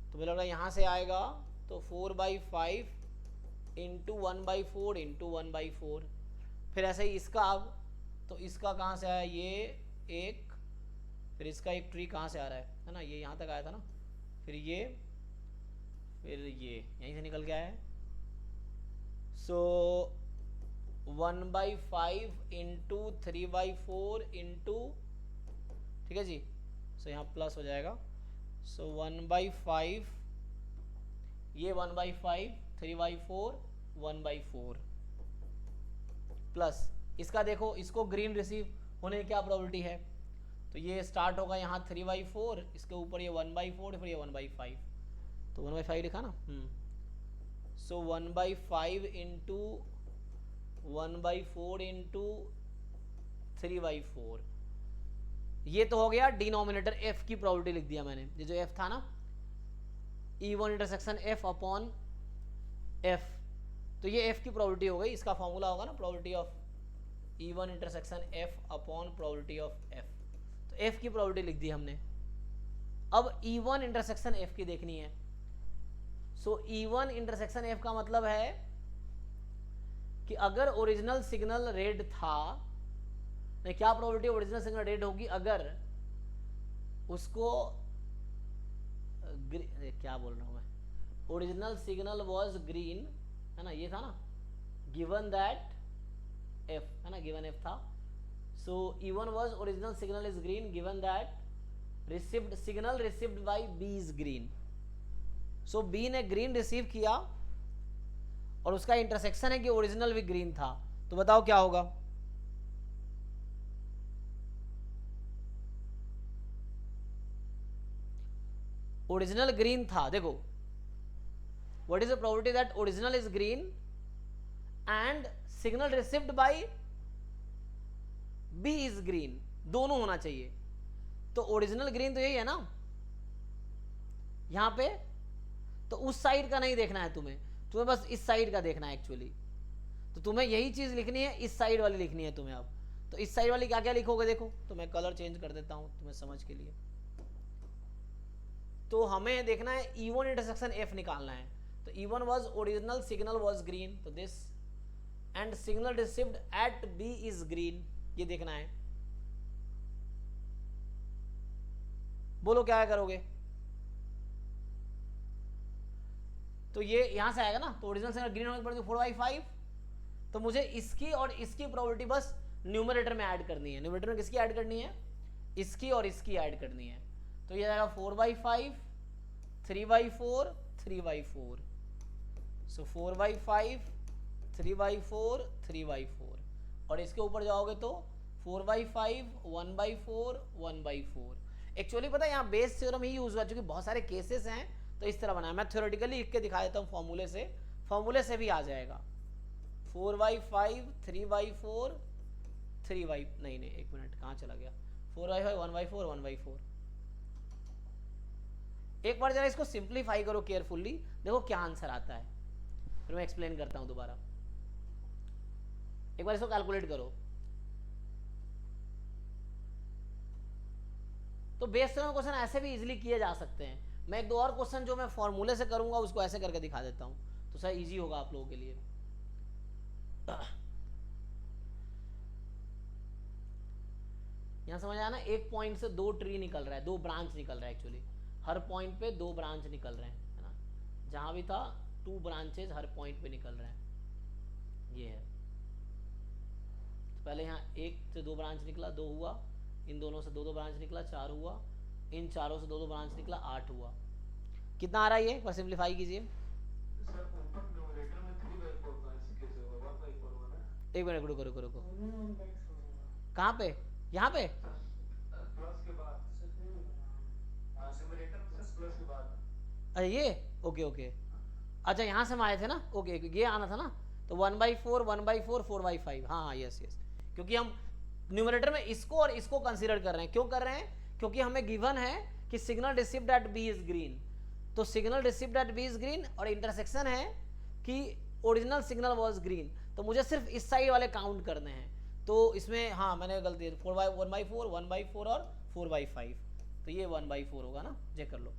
तो मुझे लग रहा है यहाँ से आएगा, तो 4/5 इंटू 1/4 इंटू 1/4, फिर ऐसे ही इसका, अब तो इसका कहाँ से आया, ये एक, फिर इसका एक ट्री कहाँ से आ रहा है ना, ये यहाँ तक आया था ना, फिर ये यहीं से निकल के आया है। सो 1/5 इंटू 3/4 इंटू, ठीक है जी, सो यहाँ प्लस हो जाएगा। सो 1/5, ये 1/5 3/4 1/4 प्लस इसका, देखो इसको ग्रीन रिसीव होने की क्या प्रोबेबिलिटी है, तो ये स्टार्ट होगा यहाँ 3/4, इसके ऊपर ये 1/4, फिर ये 1/5, तो 1/5 लिखा ना। सो 1/5 इंटू 1/4 इंटू 3/4, ये तो हो गया डिनोमिनेटर एफ की प्रोबेबिलिटी लिख दिया मैंने, ये जो एफ था ना E1 intersection F upon F, तो ये एफ की प्रोबेबिलिटी हो गई, इसका फॉर्मूला होगा ना probability of E1 intersection F upon probability of F, तो एफ की प्रोबेबिलिटी लिख दी हमने। अब E1 इंटरसेक्शन एफ की देखनी है, सो E1 इंटरसेक्शन एफ का मतलब है कि अगर ओरिजिनल सिग्नल रेड था, नहीं क्या प्रोबेबिलिटी ओरिजिनल सिग्नल रेड होगी अगर उसको क्या बोल रहा हूं मैं, ओरिजिनल सिग्नल वाज ग्रीन है ना, ये था ना, गिवन दैट एफ है ना, गिवन एफ था, so E1 was original signal is green given that received signal received by B is green, so B ने ग्रीन रिसीव किया और उसका इंटरसेक्शन है कि ओरिजिनल भी ग्रीन था, तो बताओ क्या होगा। ओरिजिनल ग्रीन था, देखो what is the probability that original is green and signal received by B is green, दोनों होना चाहिए, तो ओरिजिनल ग्रीन तो यही है ना यहां पे, तो उस साइड का नहीं देखना है तुम्हें, तुम्हें बस इस साइड का देखना है एक्चुअली, तो तुम्हें यही चीज लिखनी है, इस साइड वाली लिखनी है तुम्हें। अब तो इस साइड वाली क्या क्या लिखोगे, देखो तो मैं कलर चेंज कर देता हूं तुम्हें समझ के लिए, तो हमें देखना है E1 इंटरसेक्शन F निकालना है, तो E1 was original signal was green, तो this and signal received at B is green, ये देखना है, बोलो क्या करोगे। तो ये यहां से आएगा ना, तो ओरिजिनल सिग्नल ग्रीन होने की पड़ेगी 4/5, तो मुझे इसकी और इसकी प्रोबेबिलिटी बस न्यूमरेटर में ऐड करनी है, न्यूमरेटर में किसकी ऐड करनी है, इसकी और इसकी ऐड करनी है, तो ये आएगा 4/5 3/4 3/4, सो 4/5 3/4 3/4, और इसके ऊपर जाओगे तो 4/5 1/4 1/4। एक्चुअली पता है यहाँ बेस थ्योरम ही यूज हुआ, क्योंकि बहुत सारे केसेस हैं तो इस तरह बनाया, मैं थ्योरेटिकली लिख के दिखा देता हूँ फॉर्मूले से भी आ जाएगा, 4/5 3/4 नहीं एक मिनट कहाँ चला गया, 4/5 1/4 1/4। एक बार जरा इसको सिंप्लीफाई करो केयरफुल्ली, देखो क्या आंसर आता है, फिर मैं एक्सप्लेन करता हूं दोबारा, एक बार इसको कैलकुलेट करो। तो बेस थ्योरम क्वेश्चन ऐसे भी इजीली किए जा सकते हैं, मैं एक दो और क्वेश्चन जो मैं फॉर्मूले से करूंगा उसको ऐसे करके दिखा देता हूं, तो सर इजी होगा आप लोगों के लिए। यहां समझ आया ना, एक पॉइंट से दो ट्री निकल रहा है, दो ब्रांच निकल रहा है, एक्चुअली हर पॉइंट पे दो ब्रांच निकल रहे हैं, है ना, जहां भी था 2 ब्रांचेज हर पॉइंट पे निकल रहे हैं, ये है। तो पहले यहाँ एक से दो ब्रांच निकला 2 हुआ, इन दोनों से दो ब्रांच निकला 4 हुआ, इन चारों से दो ब्रांच निकला 8 हुआ। कितना आ रहा है ये, पर सिंप्लीफाई कीजिए। एक मिनट रुको रुको रुको, कहाँ पे, यहाँ पे अरे ये ओके ओके, अच्छा यहाँ से हम आए थे ना, ओके ये आना था ना, तो 1/4 1/4 4/5, हाँ यस यस, क्योंकि हम न्यूमरेटर में इसको और इसको कंसीडर कर रहे हैं, क्यों कर रहे हैं, क्योंकि हमें गिवन है कि signal received at B is green, तो signal received at B is green और इंटरसेक्शन है कि ओरिजिनल सिग्नल वाज ग्रीन, तो मुझे सिर्फ इस साइड वाले काउंट करने हैं, तो इसमें हाँ मैंने गलती 1/4 1/4 और 4/5, तो ये 1/4 होगा ना, चेक कर लो,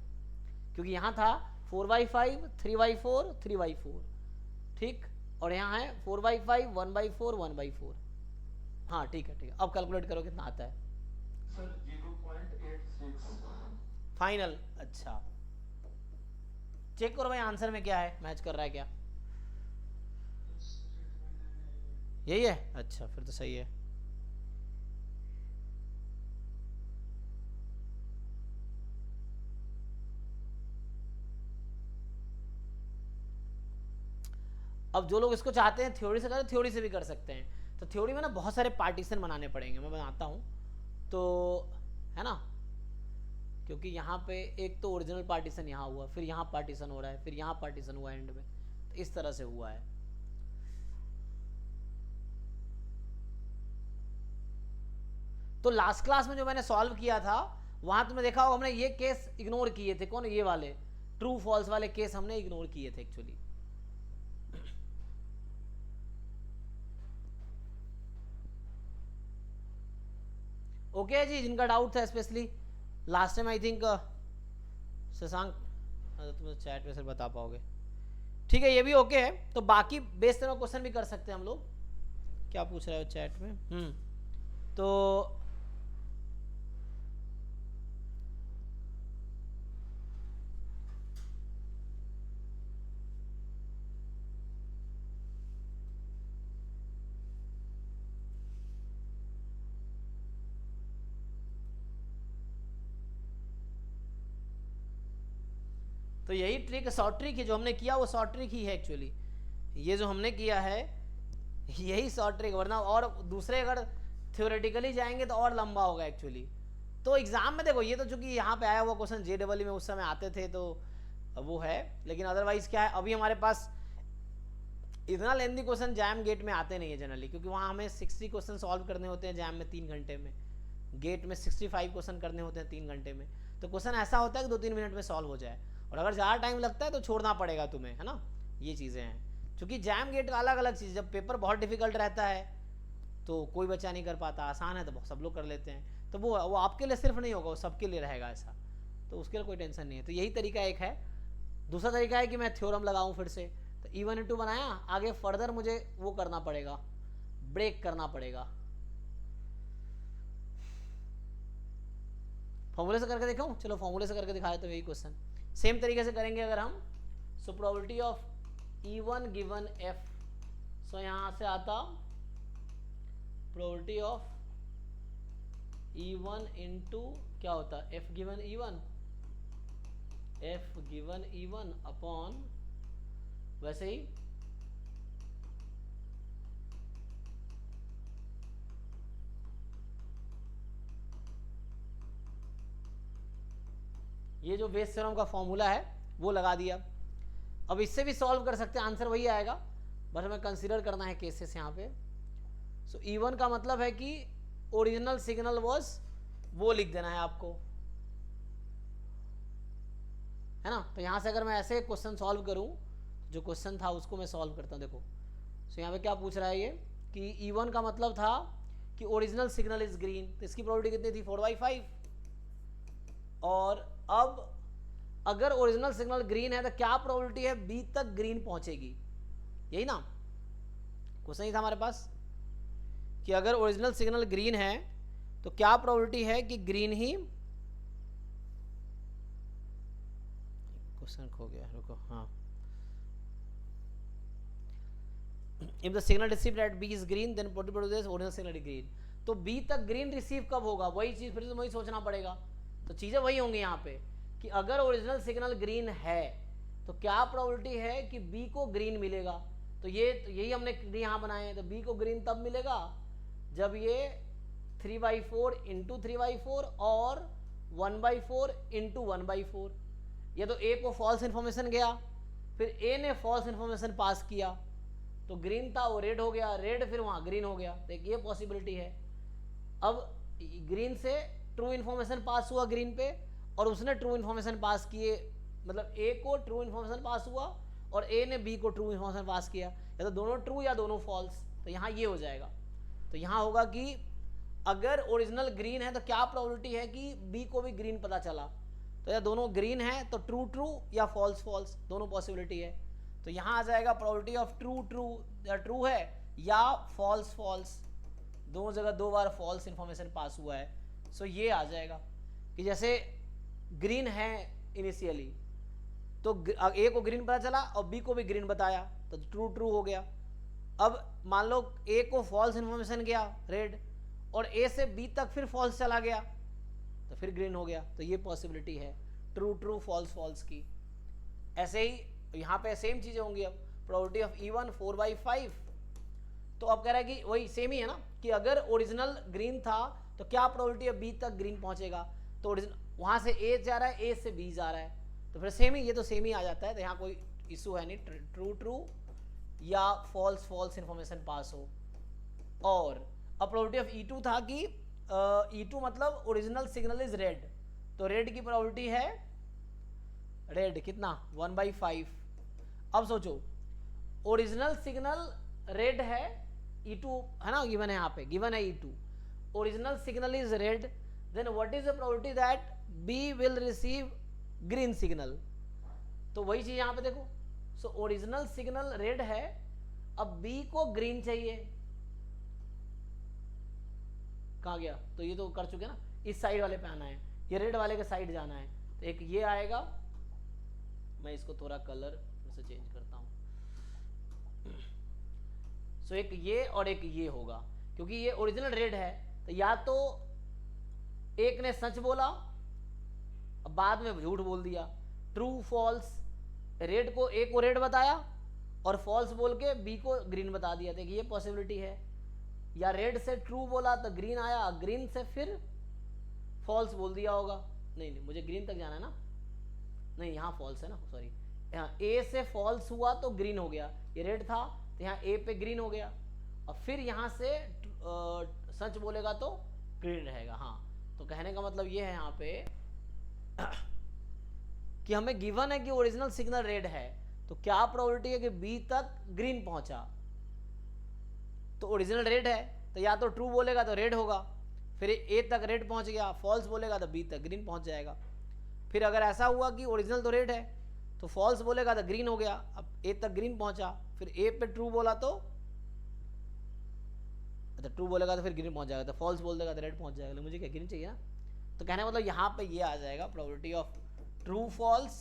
क्योंकि यहाँ था 4/5 3/4 3/4, ठीक, और यहाँ है 4/5 1/4 1/4, हाँ ठीक है ठीक है, अब कैलकुलेट करो कितना आता है सर 0.86 फाइनल। अच्छा चेक करो भाई आंसर में क्या है, मैच कर रहा है क्या, यही है, अच्छा फिर तो सही है। अब जो लोग इसको चाहते हैं थ्योरी से करें, थ्योरी से भी कर सकते हैं, तो थ्योरी में ना बहुत सारे पार्टीशन बनाने पड़ेंगे, मैं बनाता हूँ, तो है ना, क्योंकि यहाँ पे एक तो ओरिजिनल पार्टीशन यहाँ हुआ, फिर यहाँ पार्टीशन हो रहा है, फिर यहाँ पार्टीशन हुआ एंड में, तो इस तरह से हुआ है। तो लास्ट क्लास में जो मैंने सॉल्व किया था वहां तुमने देखा होगा हमने ये केस इग्नोर किए थे, कौन, ये वाले ट्रू फॉल्स वाले केस हमने इग्नोर किए थे एक्चुअली। ओके जी, जिनका डाउट था specially last time I think Shashank, तुम चैट में सर बता पाओगे, ठीक है, ये भी ओके है। तो बाकी बेस तरह क्वेश्चन भी कर सकते हैं हम लोग। क्या पूछ रहे हो चैट में? तो तो यही ट्रिक, शॉर्ट ट्रिक है जो हमने किया, वो शॉर्ट ट्रिक ही है एक्चुअली। ये जो हमने किया है यही शॉर्ट ट्रिक, वरना और दूसरे अगर थ्योरेटिकली जाएंगे तो और लंबा होगा एक्चुअली। तो एग्जाम में देखो ये तो चूंकि यहाँ पे आया हुआ क्वेश्चन JEE में उस समय आते थे तो वो है, लेकिन अदरवाइज क्या है, अभी हमारे पास इतना लेंथी क्वेश्चन जैम गेट में आते नहीं है जनरली, क्योंकि वहाँ हमें 60 क्वेश्चन सॉल्व करने होते हैं जैम में 3 घंटे में, गेट में 65 क्वेश्चन करने होते हैं 3 घंटे में। तो क्वेश्चन ऐसा होता है कि 2-3 मिनट में सॉल्व हो जाए, और अगर ज़्यादा टाइम लगता है तो छोड़ना पड़ेगा तुम्हें, है ना। ये चीज़ें हैं, क्योंकि जैम गेट का अलग अलग चीज़, जब पेपर बहुत डिफिकल्ट रहता है तो कोई बच्चा नहीं कर पाता, आसान है तो सब लोग कर लेते हैं, तो वो आपके लिए सिर्फ नहीं होगा, वो सबके लिए रहेगा ऐसा, तो उसके लिए कोई टेंशन नहीं है। तो यही तरीका एक है। दूसरा तरीका है कि मैं थ्योरम लगाऊं फिर से, तो E1E2 बनाया, आगे फर्दर मुझे वो करना पड़ेगा, ब्रेक करना पड़ेगा। फॉर्मूले से करके दिखाऊं? चलो फॉर्मूले से करके दिखाए तो यही क्वेश्चन सेम तरीके से करेंगे अगर हम। So probability of E1 given F, सो यहाँ से आता प्रोबेबिलिटी ऑफ E1 इंटू क्या होता है F given E1, F given E1 upon वैसे ही ये जो बेस थ्योरम का फॉर्मूला है वो लगा दिया। अब इससे भी सॉल्व कर सकते हैं, आंसर वही आएगा, बस हमें कंसीडर करना है केसेस यहाँ पे। सो E1 का मतलब है कि ओरिजिनल सिग्नल वाज, वो लिख देना है आपको, है ना। तो यहाँ से अगर मैं ऐसे क्वेश्चन सॉल्व करूँ, जो क्वेश्चन था उसको मैं सॉल्व करता हूँ, देखो। सो यहाँ पे क्या पूछ रहा है ये कि E1 का मतलब था कि ओरिजिनल सिग्नल इज ग्रीन, तो इसकी प्रोबेबिलिटी कितनी थी 4/5। और अब अगर ओरिजिनल सिग्नल ग्रीन है तो क्या प्रोबेबिलिटी है बी तक ग्रीन पहुंचेगी, यही ना क्वेश्चन ही था हमारे पास, कि अगर ओरिजिनल सिग्नल ग्रीन है तो क्या प्रोबेबिलिटी है कि ग्रीन ही, क्वेश्चन खो गया, रुको, हाँ, if the signal received at B is green then probability is original signal is green। तो B तक ग्रीन रिसीव कब होगा, वही चीज फिर से वही सोचना पड़ेगा। तो चीजें वही होंगी यहाँ पे कि अगर ओरिजिनल सिग्नल ग्रीन है तो क्या प्रोबेबिलिटी है कि B को ग्रीन मिलेगा। तो यही हमने यहाँ बनाए हैं। तो B को ग्रीन तब मिलेगा जब ये 3/4 इंटू 3/4 और 1/4 इंटू 1/4, या तो A को फॉल्स इन्फॉर्मेशन गया, फिर A ने फॉल्स इन्फॉर्मेशन पास किया, तो ग्रीन था वो रेड हो गया, रेड फिर वहाँ ग्रीन हो गया, तो एक ये पॉसिबिलिटी है। अब ग्रीन से ट्रू इन्फॉर्मेशन पास हुआ ग्रीन पे, और उसने ट्रू इन्फॉर्मेशन पास किए, मतलब A को ट्रू इन्फॉर्मेशन पास हुआ और A ने B को ट्रू इन्फॉर्मेशन पास किया, या तो दोनों ट्रू या दोनों फॉल्स। तो यहाँ ये हो जाएगा। तो यहाँ होगा कि अगर ओरिजिनल ग्रीन है तो क्या प्रोबेबिलिटी है कि B को भी ग्रीन पता चला, तो या दोनों ग्रीन है तो ट्रू ट्रू या फॉल्स फॉल्स, दोनों पॉसिबिलिटी है। तो यहाँ आ जाएगा प्रोबेबिलिटी ऑफ ट्रू ट्रू, या ट्रू है या फॉल्स फॉल्स, दोनों जगह 2 बार फॉल्स इन्फॉर्मेशन पास हुआ है। सो ये आ जाएगा कि जैसे ग्रीन है इनिशियली, तो A को ग्रीन पता चला और B को भी ग्रीन बताया, तो ट्रू ट्रू हो गया। अब मान लो A को फॉल्स इन्फॉर्मेशन गया रेड, और A से B तक फिर फॉल्स चला गया, तो फिर ग्रीन हो गया। तो ये पॉसिबिलिटी है ट्रू ट्रू फॉल्स फॉल्स की। ऐसे ही यहाँ पे सेम चीजें होंगी। अब प्रोबेबिलिटी ऑफ E1 4/5, तो अब कह रहा है कि वही सेम ही है ना, कि अगर ओरिजिनल ग्रीन था तो क्या प्रोबेबिलिटी है B तक ग्रीन पहुंचेगा। तो ओरिजिनल वहां से A जा रहा है, A से B जा रहा है, तो फिर सेम ही, ये तो सेम ही आ जाता है। तो यहाँ कोई इशू है नहीं, ट्रू ट्रू या फॉल्स फॉल्स इन्फॉर्मेशन पास हो। और अब प्रोबेबिलिटी ऑफ E2 था कि E2 मतलब ओरिजिनल सिग्नल इज रेड, तो रेड की प्रोबेबिलिटी है रेड कितना 1/5। अब सोचो ओरिजिनल सिग्नल रेड है, E2 है ना, गिवन है यहाँ पे, गिवन है E2, original signal is red, then what is the probability that B will receive green signal. तो वही चीज यहाँ पे देखो, सो ओरिजिनल सिग्नल रेड है, अब B को ग्रीन चाहिए, कहाँ गया, तो ये तो कर चुके ना, इस साइड वाले पे आना है, ये रेड वाले के साइड जाना है, तो एक ये आएगा, मैं इसको थोड़ा कलर से चेंज करता हूँ, सो एक ये और एक ये होगा, क्योंकि ये ओरिजिनल रेड है, तो या तो एक ने सच बोला अब बाद में झूठ बोल दिया, ट्रू फॉल्स, रेड को ए को रेड बताया और फॉल्स बोल के बी को ग्रीन बता दिया, देखिए ये पॉसिबिलिटी है, या रेड से ट्रू बोला तो ग्रीन आया, ग्रीन से फिर फॉल्स बोल दिया होगा, नहीं मुझे ग्रीन तक जाना है ना, नहीं यहाँ फॉल्स है ना, सॉरी, यहाँ ए से फॉल्स हुआ तो ग्रीन हो गया, ये रेड था तो यहाँ ए पे ग्रीन हो गया, और फिर यहाँ से सच बोलेगा तो ग्रीन रहेगा। हाँ, तो कहने का मतलब ये है यहाँ पे कि हमें गिवन है कि ओरिजिनल सिग्नल रेड है, तो क्या प्रोबेबिलिटी है कि बी तक ग्रीन पहुंचा, तो ओरिजिनल रेड है तो या तो ट्रू बोलेगा तो रेड होगा, फिर ए तक रेड पहुंच गया, फॉल्स बोलेगा तो बी तक ग्रीन पहुंच जाएगा, फिर अगर ऐसा हुआ कि ओरिजिनल तो रेड है तो फॉल्स बोलेगा तो ग्रीन हो गया, अब ए तक ग्रीन पहुंचा, फिर ए पे ट्रू बोला तो ट्रू बोलेगा तो फिर ग्रीन पहुंच जाएगा, तो फॉल्स बोल देगा तो रेड पहुंच जाएगा, मुझे क्या ग्रीन चाहिए ना, तो कहने का मतलब यहाँ पे ये आ जाएगा प्रोबेबिलिटी ऑफ ट्रू फॉल्स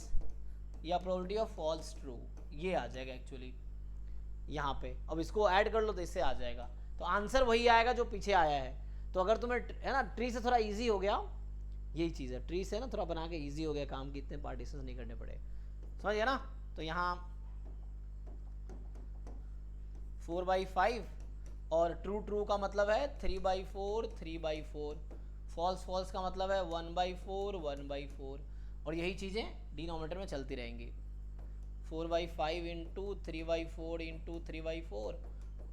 या प्रोबेबिलिटी ऑफ फॉल्स ट्रू, ये आ जाएगा एक्चुअली यहाँ पे। अब इसको ऐड कर लो तो इससे आ जाएगा, तो आंसर वही आएगा जो पीछे आया है। तो अगर तुम्हें है ना ट्री से थोड़ा इजी हो गया, यही चीज़ है, ट्री से ना थोड़ा बना के इजी हो गया काम, कि इतने पार्टीशन नहीं करने पड़े, समझ गया ना। तो यहाँ 4/5 और ट्रू ट्रू का मतलब है 3/4 3/4, फॉल्स फॉल्स का मतलब है 1/4 1/4, और यही चीज़ें डिनोमिनेटर में चलती रहेंगी, 4/5 इंटू 3/4 इंटू 3/4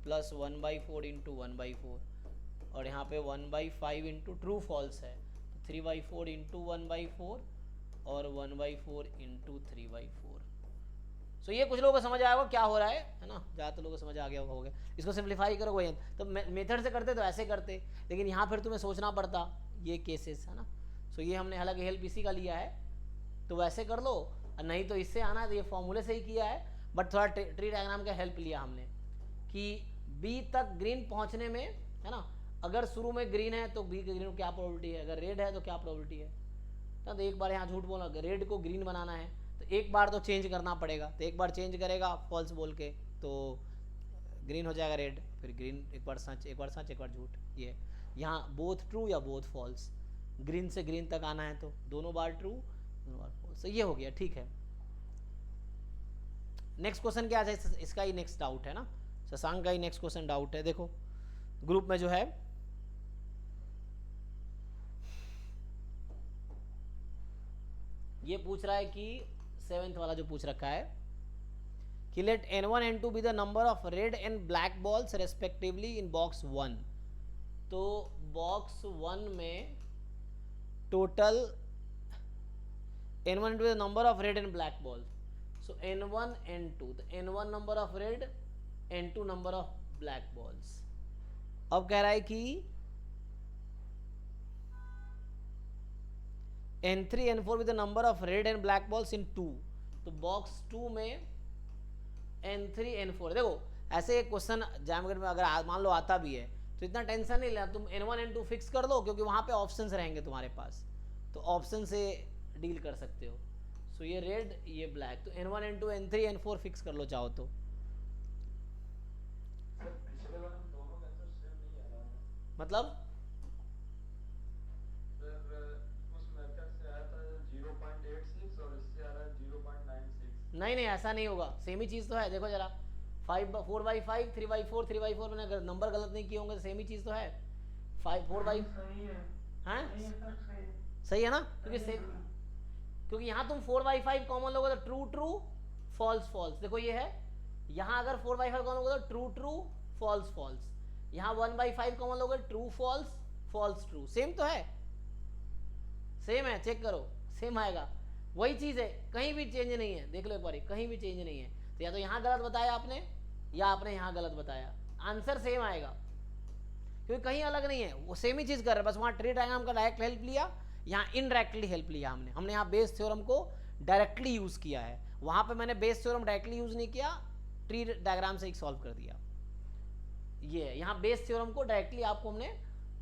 प्लस 1/4 इंटू 1/4, और यहाँ पे 1/5 इंटू ट्रू फॉल्स है, 3/4 इंटू 1/4 और 1/4 इंटू 3/4। सो ये कुछ लोगों को समझ आया होगा क्या हो रहा है ना, ज़्यादातर लोगों को समझ आ गया होगा। इसको सिंप्लीफाई करो वही, तो मेथड से करते तो ऐसे करते, लेकिन यहाँ फिर तुम्हें सोचना पड़ता ये केसेस है ना। सो ये हमने हालांकि हेल्प इसी का लिया है, तो वैसे कर लो, और नहीं तो इससे आना है तो ये फॉर्मूले से ही किया है, बट थोड़ा ट्री डायग्राम का हेल्प लिया हमने कि बी तक ग्रीन पहुँचने में है ना, अगर शुरू में ग्रीन है तो बी के ग्रीन को क्या प्रोबेबिलिटी है, अगर रेड है तो क्या प्रोबेबिलिटी है ना। तो एक बार यहाँ झूठ बोलना, रेड को ग्रीन बनाना है तो एक बार तो चेंज करना पड़ेगा, तो एक बार चेंज करेगा फॉल्स बोल के तो ग्रीन हो जाएगा रेड, फिर ग्रीन एक बार सच एक बार सच एक बार झूठ, ये यहाँ बोथ ट्रू या बोथ फॉल्स, ग्रीन से ग्रीन तक आना है तो दोनों बार ट्रू दोनों बार फॉल्स, तो ये हो गया ठीक है। नेक्स्ट क्वेश्चन क्या है, इसका ही नेक्स्ट डाउट है ना, शशांक का ही नेक्स्ट क्वेश्चन डाउट है, देखो ग्रुप में जो है ये पूछ रहा है कि 7th वाला जो पूछ रखा है कि let n1 n2 be the number of red and black balls respectively in box 1। तो बॉक्स 1 में total n1 n2 the number of red and black balls, so n1 n2, तो n1 number of red n2 number of black balls. अब कह रहा है कि n3 n4 with the number of red and black balls in 2, तो box 2 में n3 n4, देखो ऐसे एक क्वेश्चन जैमगढ़ में अगर मान लो आता भी है तो इतना टेंशन नहीं लेना, तुम n1 n2 फिक्स कर दो क्योंकि वहाँ पे ऑप्शंस रहेंगे तुम्हारे पास, तो ऑप्शन से डील कर सकते हो। सो ये रेड ये ब्लैक, तो n1 n2 n3 n4 fix कर लो चाहो तो। सर पिछले बार हम दोनों का आंसर सेम नहीं आ रहा है, मतलब सर उस मेथड से आया था 0.86 और इससे आ रहा है 0.96। नहीं ऐसा नहीं होगा, सेम ही चीज़ तो है, देखो जरा 4/5 3/4 3/4 मैंने अगर नंबर गलत नहीं किए होंगे तो सेम ही चीज़ तो है, 4/5 सही है, हैं सही है सर, सही है। सही है ना, क्योंकि सेम, क्योंकि यहाँ तुम 4/5 कॉमन लोगे तो ट्रू ट्रू फॉल्स फॉल्स, देखो ये है, यहाँ अगर 4/5 कॉमन लोगे तो ट्रू ट्रू फॉल्स फॉल्स, यहाँ 1/5 कॉमन लोगे true false false true, same तो है, सेम है, चेक करो, सेम आएगा, वही चीज है, कहीं भी चेंज नहीं है, देख लो एक बार, कहीं भी चेंज नहीं है। तो या तो यहाँ गलत बताया आपने या आपने यहाँ गलत बताया, आंसर सेम आएगा, क्योंकि कहीं अलग नहीं है, वो सेम ही चीज कर रहे हैं, बस वहाँ ट्री डायग्राम का डायरेक्ट हेल्प लिया, यहाँ इनडायरेक्टली हेल्प लिया हमने यहाँ बेस थ्योरम को डायरेक्टली यूज किया है, वहां पे मैंने बेस थ्योरम डायरेक्टली यूज नहीं किया, ट्री डायग्राम से एक सॉल्व कर दिया। ये है, यहाँ बेस थ्योरम को डायरेक्टली आपको हमने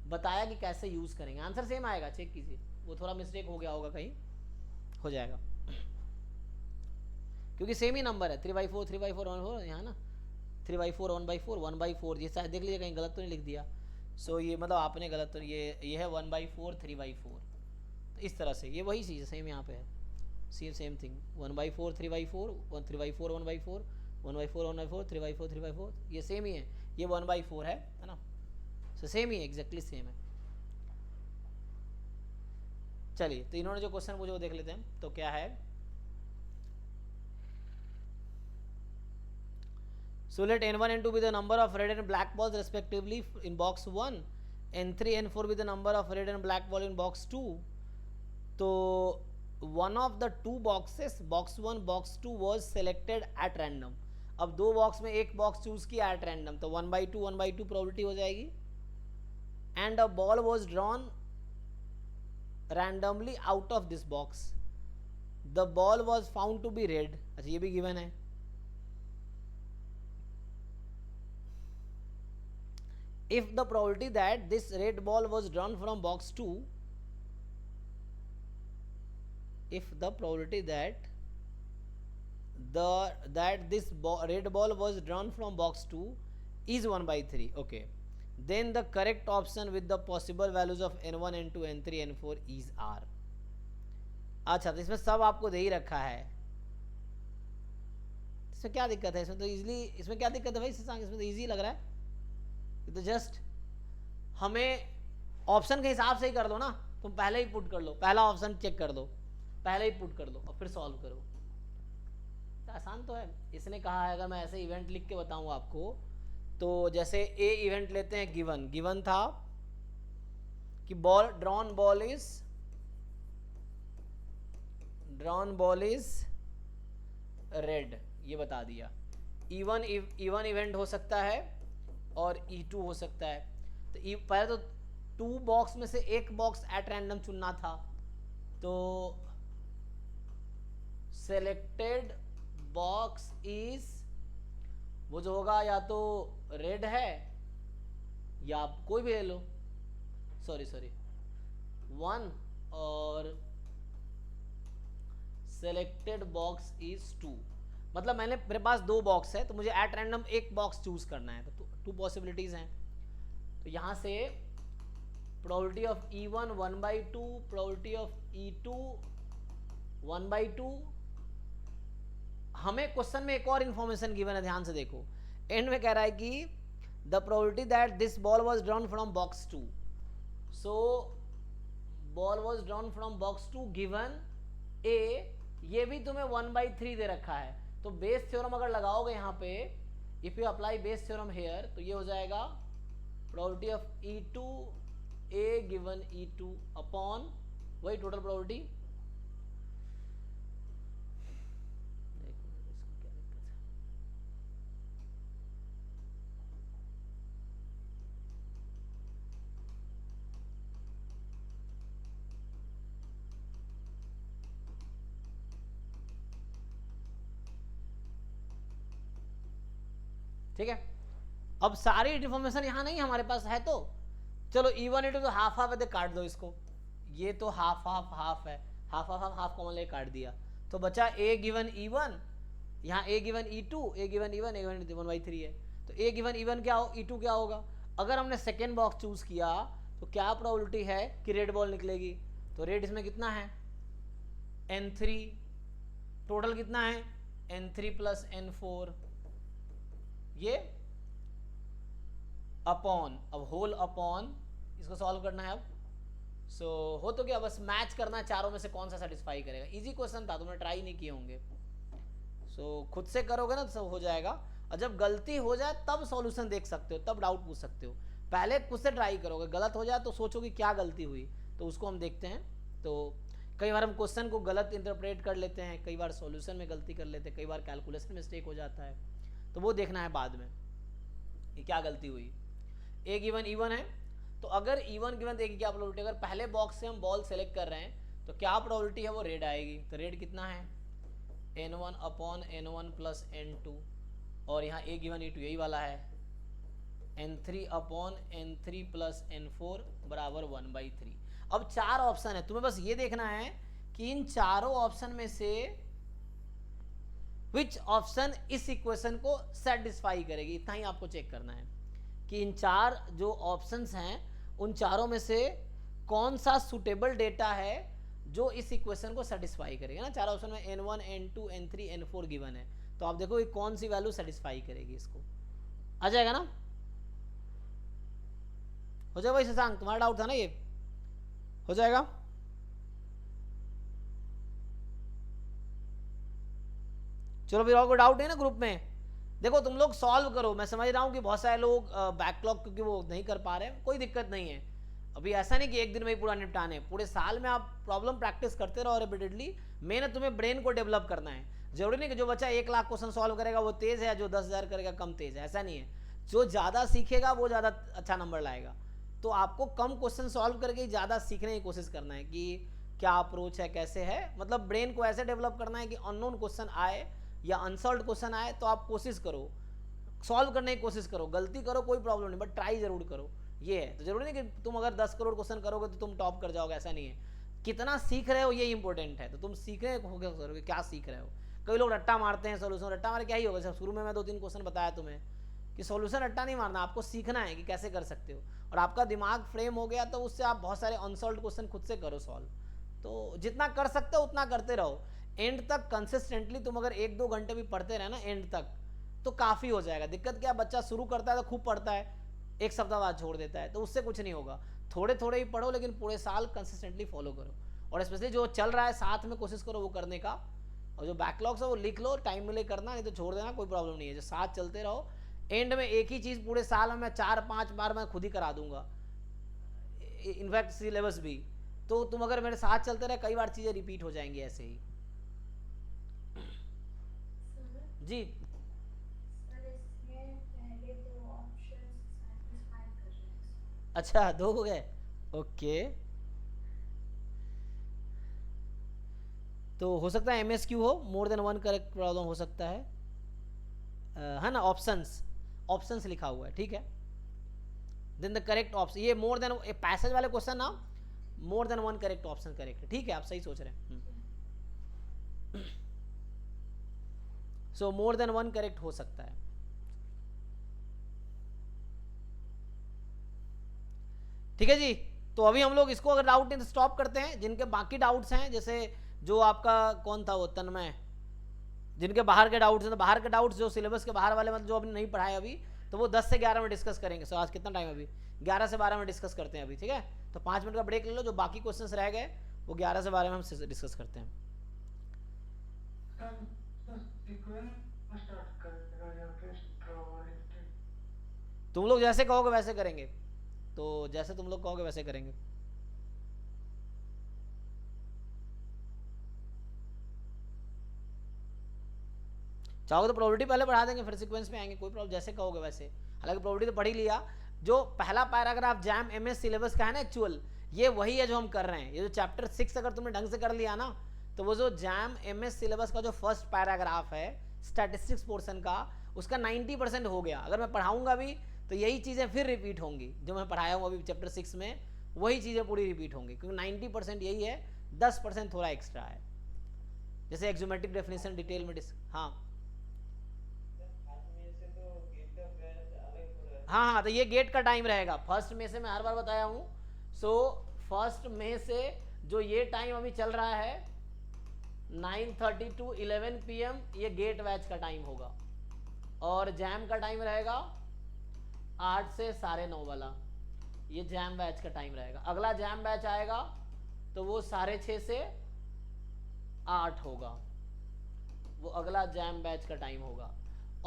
बताया कि कैसे यूज करेंगे, आंसर सेम आएगा, चेक कीजिए, वो थोड़ा मिस्टेक हो गया होगा कहीं, हो जाएगा क्योंकि सेम ही नंबर है, 3/4 3/4 1/4 यहाँ ना, 3/4 1/4 1/4, ये शायद देख लीजिए कहीं गलत तो नहीं लिख दिया, सो ये मतलब आपने गलत तो, ये है 1/4 3/4, तो इस तरह से ये वही चीज़ सेम यहाँ पे है, सेम थिंग, 1/4 3/4 3/4 1/4 1/4 1/4 3/4 3/4, ये सेम ही है, ये 1/4 है ना, सो सेम ही एग्जैक्टली सेम है। चलिए, तो इन्होंने जो क्वेश्चन पूछे वो देख लेते हैं, तो क्या है, so let n1 n2 be the number of red and black balls respectively in box 1, n3 n4 be the number of red and black ball in box 2, तो one of the two boxes, box 1 box 2 was selected at random, अब दो box में एक box choose किया at random, तो 1/2 1/2 probability हो जाएगी, and a ball was drawn randomly out of this box, the ball was found to be red, अच्छा ये भी गिवन है, if the probability that this red ball was drawn from box 2, if the probability that this red ball was drawn from box 2 is 1/3, okay, then the correct option with the possible values of n1 n2 n3 n4 is r। अच्छा, तो इसमें सब आपको दे ही रखा है, इसमें क्या दिक्कत है, इसमें तो इजीली, इसमें क्या दिक्कत है भाई शशांक, इसमें तो इजी लग रहा है, ये तो जस्ट हमें ऑप्शन के हिसाब से ही कर दो ना, तुम पहले ही पुट कर लो, पहला ऑप्शन चेक कर दो, पहले ही पुट कर दो और फिर सॉल्व करो, तो आसान तो है। इसने कहा है अगर मैं ऐसे इवेंट लिख के बताऊं आपको, तो जैसे ए इवेंट लेते हैं, गिवन था कि ड्रॉन बॉल इज रेड, ये बता दिया, इवन इवेंट हो सकता है और E2 हो सकता है, तो पहले तो 2 बॉक्स में से एक बॉक्स एट रैंडम चुनना था, तो सेलेक्टेड बॉक्स इज, वो जो होगा या तो रेड है या आप कोई भी ले लो, सॉरी 1, और सेलेक्टेड बॉक्स इज 2, मतलब मेरे पास 2 बॉक्स है, तो मुझे एट रैंडम एक बॉक्स चूज करना है, तो 2 पॉसिबिलिटीज हैं, तो यहाँ से probability of E1 1/2, probability of E2 1/2, हमें क्वेश्चन में एक और इन्फॉर्मेशन गिवन है, ध्यान से देखो, एंड में कह रहा है कि the probability that this ball was drawn from box 2, so ball was drawn from box 2 given A, ये भी तुम्हें 1/3 दे रखा है, तो बेस थ्योरम अगर लगाओगे यहाँ पे, if you apply Bayes theorem here, तो ये हो जाएगा probability of E2 A given E2 upon वही टोटल प्रोबेबिलिटी, ठीक है। अब सारी इन्फॉर्मेशन यहाँ नहीं हमारे पास है, तो चलो E1 E2 तो हाफ है, काट दो इसको, ये तो हाफ है, हाफ कॉमन लेके काट दिया, तो बचा A गिवन E1, यहाँ A given E2, A given E1, A given 1/3 है, तो A गिवन E1 क्या हो, E2 क्या होगा, अगर हमने सेकेंड बॉक्स चूज किया तो क्या प्रोबेबिलिटी है कि रेड बॉल निकलेगी, तो रेड इसमें कितना है N3, टोटल कितना है N3 प्लस N4, ये अपॉन, अब होल अपॉन, इसको सॉल्व करना है अब, सो हो तो क्या, बस मैच करना है चारों में से कौन सा सेटिस्फाई करेगा, इजी क्वेश्चन था, तुमने ट्राई नहीं किए होंगे, सो खुद से करोगे ना तो सब हो जाएगा, और जब गलती हो जाए तब सॉल्यूशन देख सकते हो, तब डाउट पूछ सकते हो, पहले खुद से ट्राई करोगे, गलत हो जाए तो सोचो कि क्या गलती हुई, तो उसको हम देखते हैं। तो कई बार हम क्वेश्चन को गलत इंटरप्रेट कर लेते हैं, कई बार सॉल्यूशन में गलती कर लेते हैं, कई बार कैलकुलेशन मिस्टेक हो जाता है, तो वो देखना है बाद में कि क्या गलती हुई। ए गिवन E1 है, तो अगर E1 गिवन देखिए क्या प्रोबेबिलिटी, अगर पहले बॉक्स से हम बॉल सेलेक्ट कर रहे हैं तो क्या प्रोबेबिलिटी है, वो रेड आएगी। तो रेड कितना है, N1 upon N1 plus N2, और यहाँ ए गिवन E2 यही वाला है, N3 upon N3 plus N4 बराबर 1/3। अब 4 ऑप्शन है, तुम्हें बस ये देखना है कि इन चारों ऑप्शन में से विच ऑप्शन इस इक्वेशन को सेटिस्फाई करेगी, इतना ही आपको चेक करना है कि इन 4 जो ऑप्शंस हैं उन चारों में से कौन सा सुटेबल डेटा है जो इस इक्वेशन को सेटिस्फाई करेगा ना। 4 ऑप्शन में N1 N2 N3 N4 given है, तो आप देखो ये कौन सी वैल्यू सेटिस्फाई करेगी, इसको आ जाएगा ना। हो जाएगा भाई शशांक, तुम्हारा डाउट था ना, ये हो जाएगा। चलो फिर और कोई डाउट है ना ग्रुप में, देखो तुम लोग सॉल्व करो। मैं समझ रहा हूँ कि बहुत सारे लोग बैकलॉग क्योंकि वो नहीं कर पा रहे हैं, कोई दिक्कत नहीं है। अभी ऐसा नहीं कि एक दिन में ही पूरा निपटाना है, पूरे साल में आप प्रॉब्लम प्रैक्टिस करते रहो रिपीटेडली। मेन है तुम्हें ब्रेन को डेवलप करना है। जरूरी नहीं कि जो बच्चा 1 लाख क्वेश्चन सॉल्व करेगा वो तेज है, जो 10,000 करेगा कम तेज है, ऐसा नहीं है। जो ज़्यादा सीखेगा वो ज़्यादा अच्छा नंबर लाएगा। तो आपको कम क्वेश्चन सॉल्व करके ज़्यादा सीखने की कोशिश करना है कि क्या अप्रोच है, कैसे है, मतलब ब्रेन को ऐसे डेवलप करना है कि अननोन क्वेश्चन आए या अनसॉल्व क्वेश्चन आए तो आप कोशिश करो, सॉल्व करने की कोशिश करो, गलती करो कोई प्रॉब्लम नहीं, बट ट्राई जरूर करो। ये है, तो जरूरी नहीं कि तुम अगर 10 करोड़ क्वेश्चन करोगे तो तुम टॉप कर जाओगे, ऐसा नहीं है। कितना सीख रहे हो ये इंपॉर्टेंट है, तो तुम सीखने को करोगे, क्या सीख रहे हो। कई लोग रट्टा मारते हैं सोल्यूशन, रट्टा मारे क्या ही होगा। शुरू में मैं 2-3 क्वेश्चन बताया तुम्हें कि सोल्यूशन रट्टा नहीं मारना, आपको सीखना है कि कैसे कर सकते हो, और आपका दिमाग फ्रेम हो गया तो उससे आप बहुत सारे अनसॉल्व क्वेश्चन खुद से करो सॉल्व। तो जितना कर सकते हो उतना करते रहो, एंड तक कंसिस्टेंटली तुम अगर 1-2 घंटे भी पढ़ते रहे ना एंड तक तो काफ़ी हो जाएगा। दिक्कत क्या, बच्चा शुरू करता है तो खूब पढ़ता है, 1 सप्ताह बाद छोड़ देता है, तो उससे कुछ नहीं होगा। थोड़े थोड़े ही पढ़ो लेकिन पूरे साल कंसिस्टेंटली फॉलो करो, और स्पेशली जो चल रहा है साथ में कोशिश करो वो करने का, और जो बैकलॉग्स है वो लिख लो, टाइम मिले करना, नहीं तो छोड़ देना, कोई प्रॉब्लम नहीं है। जो साथ चलते रहो, एंड में एक ही चीज़ पूरे साल में मैं 4-5 बार मैं खुद ही करा दूंगा, इनफैक्ट सिलेबस भी। तो तुम अगर मेरे साथ चलते रहे कई बार चीज़ें रिपीट हो जाएंगी ऐसे ही। जी अच्छा, 2 हो गए, ओके। तो हो सकता है MSQ हो, मोर देन 1 करेक्ट प्रॉब्लम हो सकता है ना। ऑप्शंस लिखा हुआ है, ठीक है। देन द करेक्ट ऑप्शन, ये मोर देन पैसेज वाले क्वेश्चन ना, more than 1 correct option correct है, ठीक है, आप सही सोच रहे हैं। सो मोर देन 1 करेक्ट हो सकता है। ठीक है जी, तो अभी हम लोग इसको अगर डाउट नहीं स्टॉप करते हैं। जिनके बाकी डाउट्स हैं, जैसे जो आपका कौन था वो तन्मय, जिनके बाहर के डाउट्स हैं, तो बाहर के डाउट्स जो सिलेबस के बाहर वाले मतलब जो अभी नहीं पढ़ाए अभी, तो वो 10 से 11 में डिस्कस करेंगे। सो आज कितना टाइम, अभी 11 से 12 में डिस्कस करते हैं अभी, ठीक है। तो 5 मिनट का ब्रेक ले लो, जो बाकी क्वेश्चंस रह गए वो 11 से 12 में हम डिस्कस करते हैं। तुम लोग जैसे कहोगे वैसे करेंगे, तो जैसे तुम लोग कहोगे वैसे करेंगे। चाहोगे तो प्रोबेबिलिटी पहले बढ़ा देंगे फिर सीक्वेंस में आएंगे, कोई प्रॉब्लम, जैसे कहोगे वैसे। हालांकि प्रोबेबिलिटी तो पढ़ ही लिया। जो पहला पैराग्राफ जैम MS सिलेबस का है ना एक्चुअल, ये वही है जो हम कर रहे हैं। ये जो चैप्टर 6 अगर तुमने ढंग से कर लिया ना, तो वो जो जैम MS सिलेबस का जो फर्स्ट पैराग्राफ है स्टैटिस्टिक्स पोर्शन का, उसका 90% हो गया। अगर मैं पढ़ाऊंगा भी तो यही चीज़ें फिर रिपीट होंगी, जो मैं पढ़ाया हूँ अभी चैप्टर 6 में, वही चीज़ें पूरी रिपीट होंगी, क्योंकि 90% यही है, 10% थोड़ा एक्स्ट्रा है। जैसे एक्सोमेट्रिक डेफिनेशन डिटेल में हाँ, तो ये गेट का टाइम रहेगा। फर्स्ट में से मैं हर बार बताया हूँ। सो फर्स्ट में से जो ये टाइम अभी चल रहा है 9:30 to 11 PM, ये गेट बैच का टाइम होगा, और जैम का टाइम रहेगा 8 से 9:30 वाला, ये जैम बैच का टाइम रहेगा। अगला जैम बैच आएगा तो वो 6:30 से 8 होगा, वो अगला जैम बैच का टाइम होगा।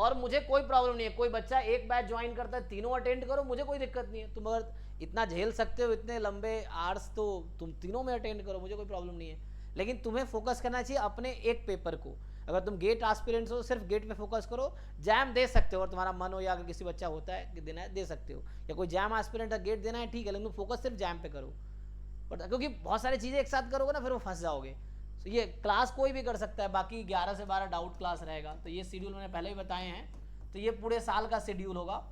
और मुझे कोई प्रॉब्लम नहीं है, कोई बच्चा एक बैच ज्वाइन करता है, तीनों अटेंड करो, मुझे कोई दिक्कत नहीं है। तुम अगर इतना झेल सकते हो इतने लंबे आवर्स, तो तुम तीनों में अटेंड करो, मुझे कोई प्रॉब्लम नहीं है। लेकिन तुम्हें फोकस करना चाहिए अपने एक पेपर को। अगर तुम गेट एस्पिरेंट्स हो, सिर्फ गेट पे फोकस करो। जैम दे सकते हो, और तुम्हारा मन हो, या अगर किसी बच्चा होता है कि देना है, दे सकते हो, या कोई जैम एस्पिरेंट है गेट देना है, ठीक है, लेकिन तुम फोकस सिर्फ जैम पे करो। बट क्योंकि बहुत सारी चीज़ें एक साथ करोगे ना, फिर वो फंस जाओगे। तो ये क्लास कोई भी कर सकता है, बाकी 11 से 12 डाउट क्लास रहेगा। तो ये शेड्यूल मैंने पहले ही बताए हैं। तो ये पूरे साल का शेड्यूल होगा,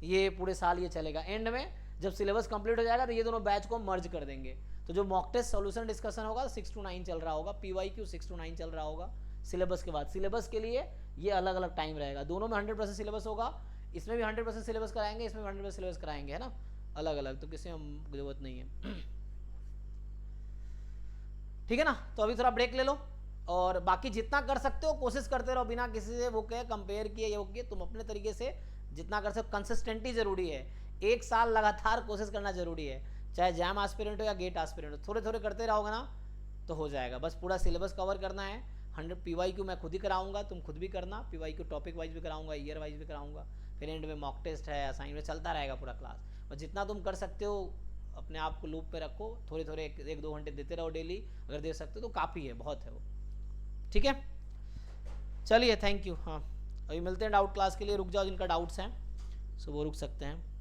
ये पूरे साल ये चलेगा। एंड में जब सिलेबस कंप्लीट हो जाएगा तो ये दोनों बैच को मर्ज कर देंगे। तो जो मॉक टेस्ट सॉल्यूशन डिस्कशन होगा 6 to 9 चल रहा होगा, PYQ 6 to 9 चल रहा होगा सिलेबस के बाद। सिलेबस के लिए ये अलग अलग टाइम रहेगा, दोनों में 100% सिलेबस होगा। इसमें भी 100% सिलेबस कराएंगे, इसमें भी 100% सिलेबस कराएंगे, है ना, अलग अलग, तो किसी में जरूरत नहीं है। ठीक है ना। तो अभी थोड़ा ब्रेक ले लो, और बाकी जितना कर सकते हो कोशिश करते रहो, बिना किसी से वो कहे कंपेयर किए ये वो किए, तुम अपने तरीके से जितना कर सकते हो। कंसिस्टेंटी जरूरी है, एक साल लगातार कोशिश करना जरूरी है, चाहे जैम एस्पिरेंट हो या गेट एस्पिरेंट हो। थोड़े थोड़े करते रहोगे ना तो हो जाएगा। बस पूरा सिलेबस कवर करना है। 100 PYQ मैं खुद ही कराऊंगा, तुम खुद भी करना। PYQ टॉपिक वाइज भी कराऊंगा, ईयर वाइज भी कराऊंगा, फिर एंड में मॉक टेस्ट है, असाइनमेंट चलता रहेगा पूरा क्लास। बस जितना तुम कर सकते हो अपने आप को लूप पे रखो, थोड़े थोड़े 1-2 घंटे देते रहो डेली। अगर दे सकते हो तो काफ़ी है, बहुत है वो। ठीक है, चलिए, थैंक यू। हाँ, अभी मिलते हैं डाउट क्लास के लिए। रुक जाओ जिनका डाउट्स हैं, सो वो रुक सकते हैं।